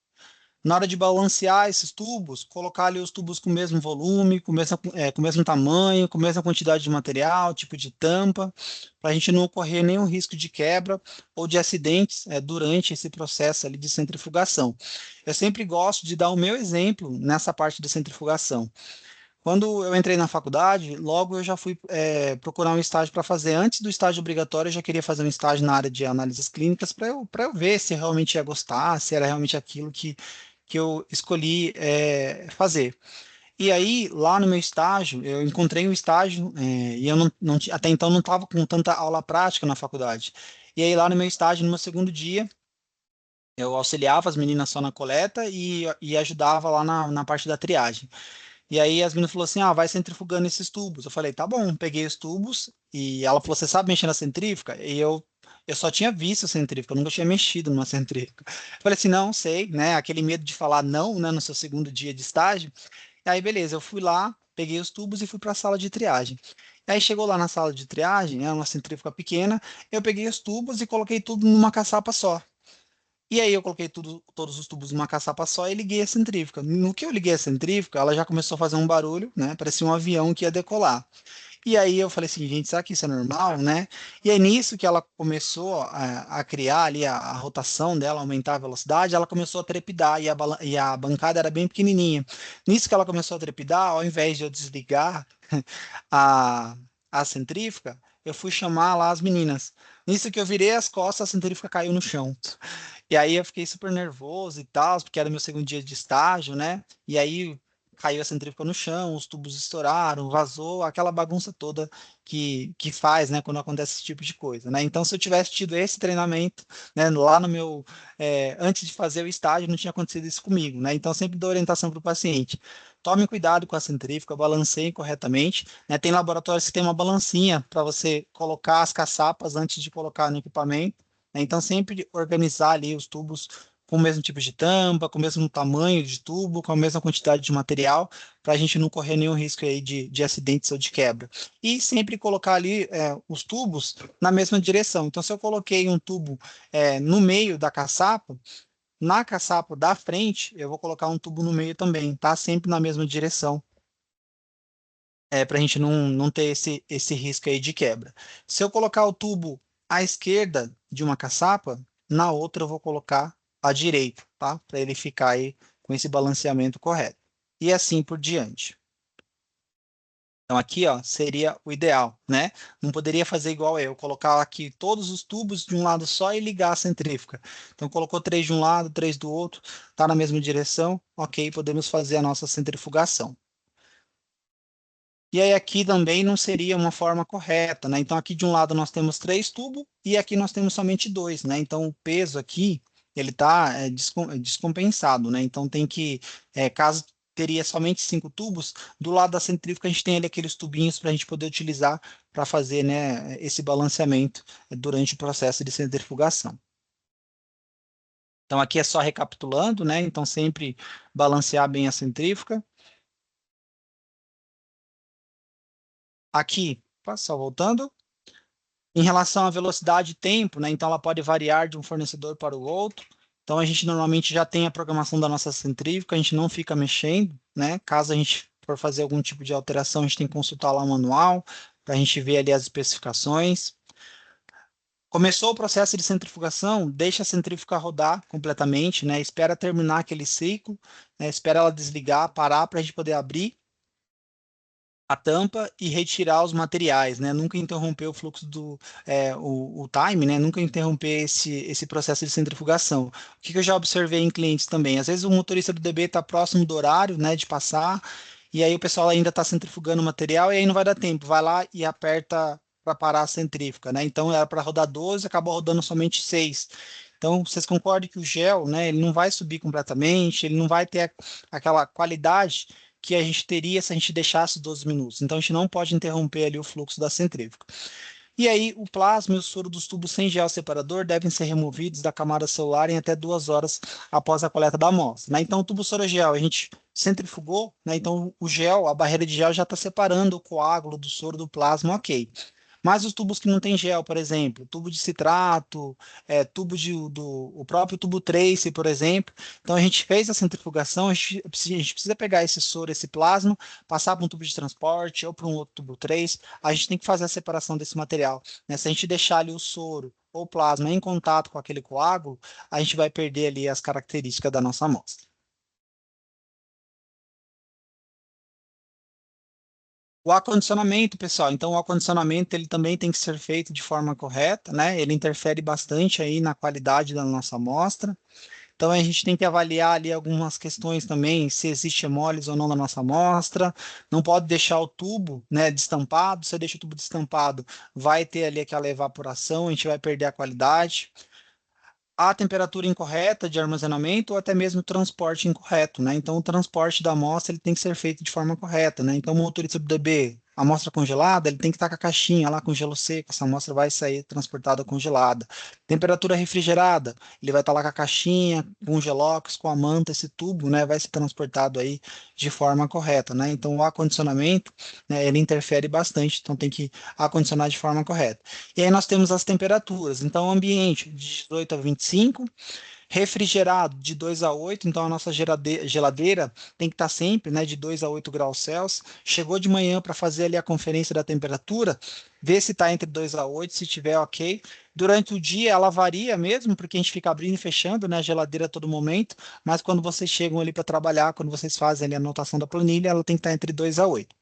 Na hora de balancear esses tubos, colocar ali os tubos com o mesmo volume, com o mesmo tamanho, com a mesma quantidade de material, tipo de tampa, para a gente não ocorrer nenhum risco de quebra ou de acidentes durante esse processo ali de centrifugação. Eu sempre gosto de dar o meu exemplo nessa parte de centrifugação. Quando eu entrei na faculdade, logo eu já fui procurar um estágio para fazer. Antes do estágio obrigatório, eu já queria fazer um estágio na área de análises clínicas para eu ver se eu realmente ia gostar, se era realmente aquilo que eu escolhi fazer. E aí, lá no meu estágio, eu encontrei um estágio e eu até então não estava com tanta aula prática na faculdade. E aí, lá no meu estágio, no meu segundo dia, eu auxiliava as meninas só na coleta e ajudava lá na parte da triagem. E aí as meninas falaram assim, vai centrifugando esses tubos. Eu falei, tá bom, peguei os tubos e ela falou, você sabe mexer na centrífuga? E eu só tinha visto a centrífuga, eu nunca tinha mexido numa centrífuga. Eu falei assim, não, sei, né? Aquele medo de falar não, né, no seu segundo dia de estágio. E aí, beleza, eu fui lá, peguei os tubos e fui para a sala de triagem. E aí chegou lá na sala de triagem, uma centrífuga pequena, eu peguei os tubos e coloquei tudo numa caçapa só. E aí eu coloquei todos os tubos numa caçapa só e liguei a centrífuga. No que eu liguei a centrífuga, ela já começou a fazer um barulho, né? Parecia um avião que ia decolar. E aí eu falei assim, gente, será que isso é normal, né? E aí nisso que ela começou a criar ali a rotação dela, aumentar a velocidade, ela começou a trepidar e a bancada era bem pequenininha. Nisso que ela começou a trepidar, ao invés de eu desligar a, a centrífuga, eu fui chamar lá as meninas. Nisso que eu virei as costas, a centrífuga caiu no chão. E aí eu fiquei super nervoso e tal, porque era meu segundo dia de estágio, né? E aí caiu a centrífuga no chão, os tubos estouraram, vazou, aquela bagunça toda que faz, né, quando acontece esse tipo de coisa, né? Então, se eu tivesse tido esse treinamento, né, lá no meu, antes de fazer o estágio, não tinha acontecido isso comigo, né? Então, sempre dou orientação para o paciente. Tome cuidado com a centrífuga, balanceie corretamente, né? Tem laboratórios que tem uma balancinha para você colocar as caçapas antes de colocar no equipamento, né? Então, sempre organizar ali os tubos com o mesmo tipo de tampa, com o mesmo tamanho de tubo, com a mesma quantidade de material, para a gente não correr nenhum risco aí de acidentes ou de quebra. E sempre colocar ali os tubos na mesma direção. Então, se eu coloquei um tubo no meio da caçapa, na caçapa da frente, eu vou colocar um tubo no meio também, tá? Sempre na mesma direção, para a gente não ter esse risco aí de quebra. Se eu colocar o tubo à esquerda de uma caçapa, na outra eu vou colocar à direita, tá? Para ele ficar aí com esse balanceamento correto. E assim por diante. Então aqui, ó, seria o ideal, né? Não poderia fazer igual eu, colocar aqui todos os tubos de um lado só e ligar a centrífuga. Então colocou três de um lado, três do outro, tá na mesma direção, ok, podemos fazer a nossa centrifugação. E aí aqui também não seria uma forma correta, né? Então aqui de um lado nós temos três tubos e aqui nós temos somente dois, né? Então o peso aqui ele está descompensado, né? Então tem que, caso teria somente cinco tubos, do lado da centrífuga a gente tem ali aqueles tubinhos para a gente poder utilizar para fazer, né, esse balanceamento durante o processo de centrifugação. Então aqui é só recapitulando, né? Então sempre balancear bem a centrífuga. Aqui, só voltando. Em relação à velocidade e tempo, né? Então ela pode variar de um fornecedor para o outro. Então a gente normalmente já tem a programação da nossa centrífuga, a gente não fica mexendo, né? Caso a gente for fazer algum tipo de alteração, a gente tem que consultar lá o manual para a gente ver ali as especificações. Começou o processo de centrifugação, deixa a centrífuga rodar completamente, né? Espera terminar aquele ciclo, né? Espera ela desligar, parar para a gente poder abrir a tampa e retirar os materiais, né? Nunca interromper o fluxo o time, né? Nunca interromper esse processo de centrifugação. O que eu já observei em clientes também? Às vezes o motorista do DB está próximo do horário, né, de passar, e aí o pessoal ainda está centrifugando o material e aí não vai dar tempo. Vai lá e aperta para parar a centrífuga, né? Então era para rodar 12, acabou rodando somente 6. Então, vocês concordam que o gel, né, ele não vai subir completamente, ele não vai ter aquela qualidade que a gente teria se a gente deixasse 12 minutos. Então, a gente não pode interromper ali o fluxo da centrífuga. E aí, o plasma e o soro dos tubos sem gel separador devem ser removidos da camada celular em até 2 horas após a coleta da amostra, né? Então, o tubo sorogel, a gente centrifugou, né? Então, o gel, a barreira de gel já está separando o coágulo do soro do plasma, ok. Mas os tubos que não tem gel, por exemplo, tubo de citrato, o próprio tubo trace, por exemplo. Então a gente fez a centrifugação, a gente precisa pegar esse soro, esse plasma, passar para um tubo de transporte ou para um outro tubo trace. A gente tem que fazer a separação desse material, né? Se a gente deixar ali o soro ou plasma em contato com aquele coágulo, a gente vai perder ali as características da nossa amostra. O acondicionamento, pessoal, então o acondicionamento ele também tem que ser feito de forma correta, né? Ele interfere bastante aí na qualidade da nossa amostra. Então a gente tem que avaliar ali algumas questões também, se existe hemólise ou não na nossa amostra. Não pode deixar o tubo, né, destampado. Se você deixa o tubo destampado, vai ter ali aquela evaporação, a gente vai perder a qualidade. A temperatura incorreta de armazenamento ou até mesmo o transporte incorreto, né? Então, o transporte da amostra ele tem que ser feito de forma correta, né? Então, o motorista do DB, amostra congelada, ele tem que estar com a caixinha lá com gelo seco, essa amostra vai sair transportada congelada. Temperatura refrigerada, ele vai estar lá com a caixinha, com o gelox, com a manta, esse tubo, né? Vai ser transportado aí de forma correta, né? Então, o acondicionamento, né, ele interfere bastante, então tem que acondicionar de forma correta. E aí nós temos as temperaturas. Então, ambiente de 18 a 25, refrigerado de 2 a 8. Então a nossa geladeira tem que estar sempre, né, de 2 a 8 graus Celsius. Chegou de manhã para fazer ali a conferência da temperatura, vê se está entre 2 a 8, se tiver ok. Durante o dia ela varia mesmo, porque a gente fica abrindo e fechando, né, a geladeira a todo momento, mas quando vocês chegam ali para trabalhar, quando vocês fazem ali a anotação da planilha, ela tem que estar entre 2 a 8.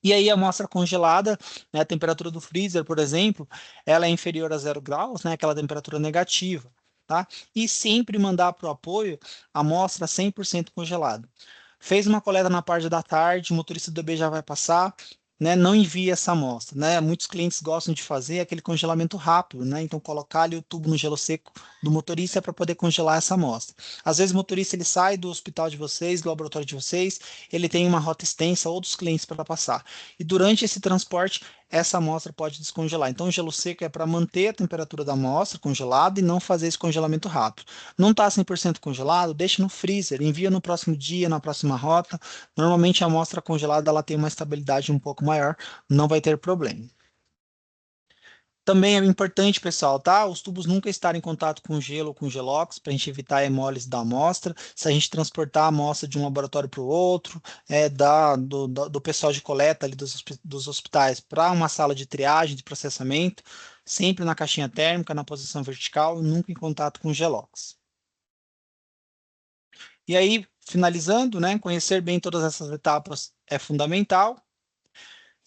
E aí a amostra congelada, né, a temperatura do freezer, por exemplo, ela é inferior a 0 graus, né, aquela temperatura negativa, tá? E sempre mandar para o apoio a amostra 100% congelada. Fez uma coleta na parte da tarde, o motorista do DB já vai passar, né? Não envia essa amostra, né? Muitos clientes gostam de fazer aquele congelamento rápido, né? Então colocar ali o tubo no gelo seco do motorista para poder congelar essa amostra. Às vezes o motorista ele sai do hospital de vocês, do laboratório de vocês, ele tem uma rota extensa, outros clientes para passar. E durante esse transporte essa amostra pode descongelar. Então, o gelo seco é para manter a temperatura da amostra congelada e não fazer esse congelamento rápido. Não está 100% congelado, deixe no freezer, envia no próximo dia, na próxima rota. Normalmente a amostra congelada ela tem uma estabilidade um pouco maior, não vai ter problema. Também é importante, pessoal, tá? Os tubos nunca estarem em contato com gelo ou com gelox, para a gente evitar a hemólise da amostra. Se a gente transportar a amostra de um laboratório para o outro, do pessoal de coleta ali dos hospitais para uma sala de triagem, de processamento, sempre na caixinha térmica, na posição vertical, nunca em contato com gelox. E aí, finalizando, né, conhecer bem todas essas etapas é fundamental.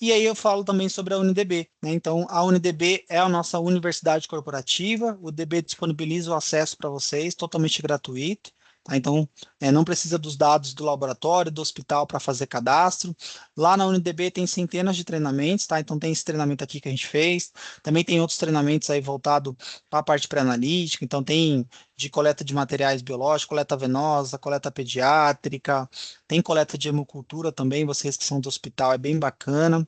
E aí eu falo também sobre a UniDB, né? Então, a UniDB é a nossa universidade corporativa, o DB disponibiliza o acesso para vocês, totalmente gratuito, tá? Então, não precisa dos dados do laboratório, do hospital para fazer cadastro. Lá na UniDB tem centenas de treinamentos, tá? Então, tem esse treinamento aqui que a gente fez, também tem outros treinamentos aí voltado para a parte pré-analítica, então tem de coleta de materiais biológicos, coleta venosa, coleta pediátrica, tem coleta de hemocultura também, vocês que são do hospital, é bem bacana.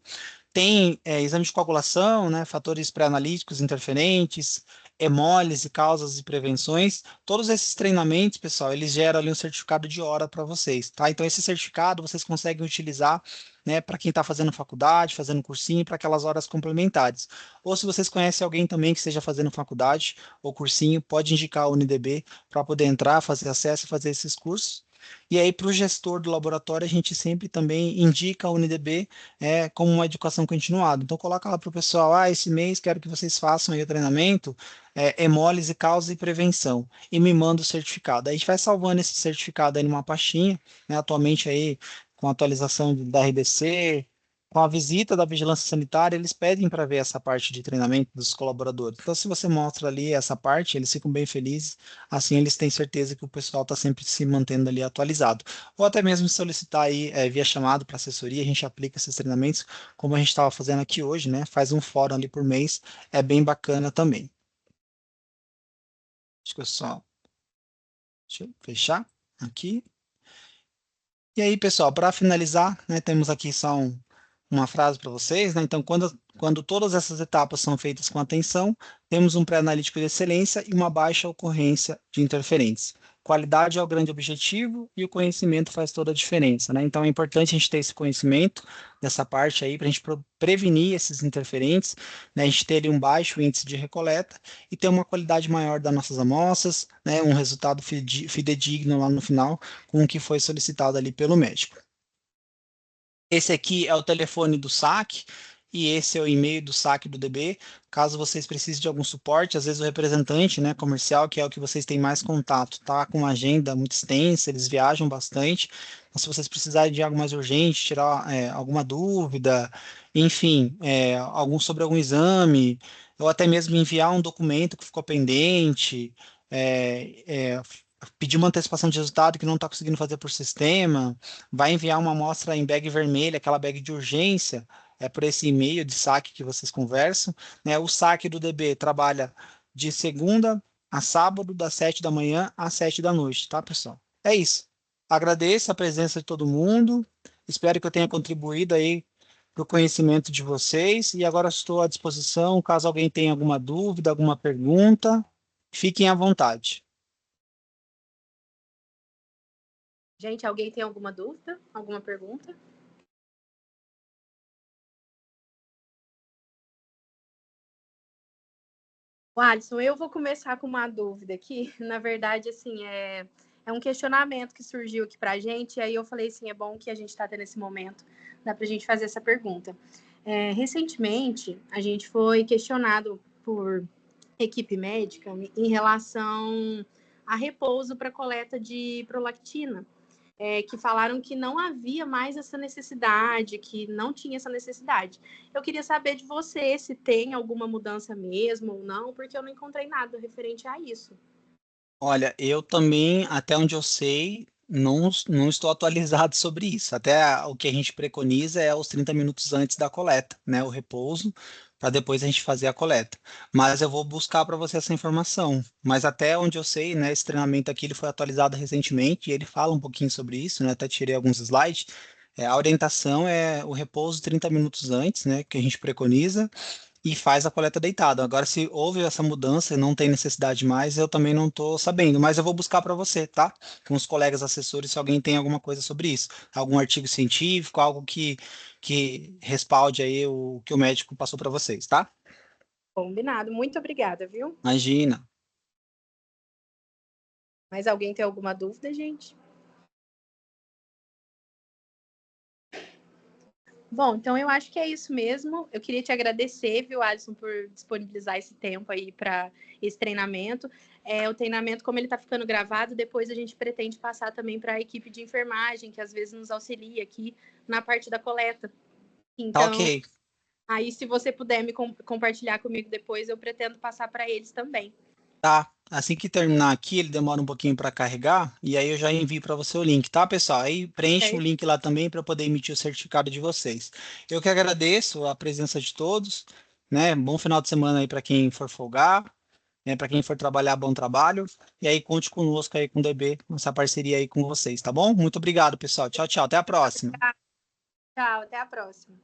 Tem exame de coagulação, né, fatores pré-analíticos interferentes, hemólise, causas e prevenções. Todos esses treinamentos, pessoal, eles geram ali um certificado de hora para vocês, tá? Então, esse certificado vocês conseguem utilizar, né, para quem está fazendo faculdade, fazendo cursinho, para aquelas horas complementares. Ou se vocês conhecem alguém também que esteja fazendo faculdade ou cursinho, pode indicar a UniDB para poder entrar, fazer acesso e fazer esses cursos. E aí, para o gestor do laboratório, a gente sempre também indica a UniDB como uma educação continuada. Então, coloca lá para o pessoal, esse mês quero que vocês façam aí o treinamento, hemólise, causa e prevenção, e me manda o certificado. Aí a gente vai salvando esse certificado aí numa pastinha, né, atualmente aí, com a atualização da RDC, com a visita da vigilância sanitária, eles pedem para ver essa parte de treinamento dos colaboradores. Então, se você mostra ali essa parte, eles ficam bem felizes, assim eles têm certeza que o pessoal está sempre se mantendo ali atualizado. Ou até mesmo solicitar aí via chamado para assessoria, a gente aplica esses treinamentos, como a gente estava fazendo aqui hoje, né? Faz um fórum ali por mês, é bem bacana também. Acho que eu só. Deixa eu fechar aqui. E aí, pessoal, para finalizar, né, temos aqui só uma frase para vocês, né? Então, quando todas essas etapas são feitas com atenção, temos um pré-analítico de excelência e uma baixa ocorrência de interferências. qualidade é o grande objetivo e o conhecimento faz toda a diferença, né? Então é importante a gente ter esse conhecimento dessa parte aí para a gente prevenir esses interferentes, né? A gente ter ali um baixo índice de recoleta e ter uma qualidade maior das nossas amostras, né? Um resultado fidedigno lá no final com o que foi solicitado ali pelo médico. Esse aqui é o telefone do saque e esse é o e-mail do saque do DB. Caso vocês precisem de algum suporte, às vezes o representante, né, comercial, que é o que vocês têm mais contato, tá com uma agenda muito extensa, eles viajam bastante. Então, se vocês precisarem de algo mais urgente, tirar alguma dúvida, enfim, sobre algum exame, ou até mesmo enviar um documento que ficou pendente, pedir uma antecipação de resultado que não está conseguindo fazer por sistema, vai enviar uma amostra em bag vermelha, aquela bag de urgência, por esse e-mail de saque que vocês conversam, né? O saque do DB trabalha de segunda a sábado, das 7 da manhã às 7 da noite, tá, pessoal? É isso. Agradeço a presença de todo mundo, espero que eu tenha contribuído aí para o conhecimento de vocês, e agora estou à disposição, caso alguém tenha alguma dúvida, alguma pergunta, fiquem à vontade. Gente, alguém tem alguma dúvida? Alguma pergunta? Alisson, eu vou começar com uma dúvida aqui. Na verdade, assim, é um questionamento que surgiu aqui para a gente, e aí eu falei assim, é bom que a gente está tendo esse momento, dá para a gente fazer essa pergunta. Recentemente, a gente foi questionado por equipe médica em relação a repouso para coleta de prolactina. Que falaram que não havia mais essa necessidade, que não tinha essa necessidade. Eu queria saber de você se tem alguma mudança mesmo ou não, porque eu não encontrei nada referente a isso. Olha, eu também, até onde eu sei, não estou atualizado sobre isso. Até o que a gente preconiza é os 30 minutos antes da coleta, né? O repouso, para depois a gente fazer a coleta. Mas eu vou buscar para você essa informação. Mas até onde eu sei, né? Esse treinamento aqui ele foi atualizado recentemente e ele fala um pouquinho sobre isso, né? Até tirei alguns slides. A orientação é o repouso 30 minutos antes, né? Que a gente preconiza e faz a coleta deitada. Agora, se houve essa mudança e não tem necessidade mais, eu também não estou sabendo, mas eu vou buscar para você, tá? Com os colegas assessores, se alguém tem alguma coisa sobre isso, algum artigo científico, algo que respalde aí o que o médico passou para vocês, tá? Combinado. Muito obrigada, viu? Imagina. Mas alguém tem alguma dúvida, gente? Bom, então eu acho que é isso mesmo. Eu queria te agradecer, viu, Alisson, por disponibilizar esse tempo aí para esse treinamento. O treinamento, como ele está ficando gravado, depois a gente pretende passar também para a equipe de enfermagem, que às vezes nos auxilia aqui na parte da coleta. Tá Então, ok. aí se você puder me compartilhar comigo depois, eu pretendo passar para eles também. Tá. Assim que terminar aqui, ele demora um pouquinho para carregar, e aí eu já envio para você o link, tá, pessoal? Aí preenche o link lá também para poder emitir o certificado de vocês. Eu que agradeço a presença de todos, né? Bom final de semana aí para quem for folgar, né? Para quem for trabalhar, bom trabalho. E aí conte conosco aí com o DB, nessa parceria aí com vocês, tá bom? Muito obrigado, pessoal. Tchau, tchau. Até a próxima. Tchau, até a próxima.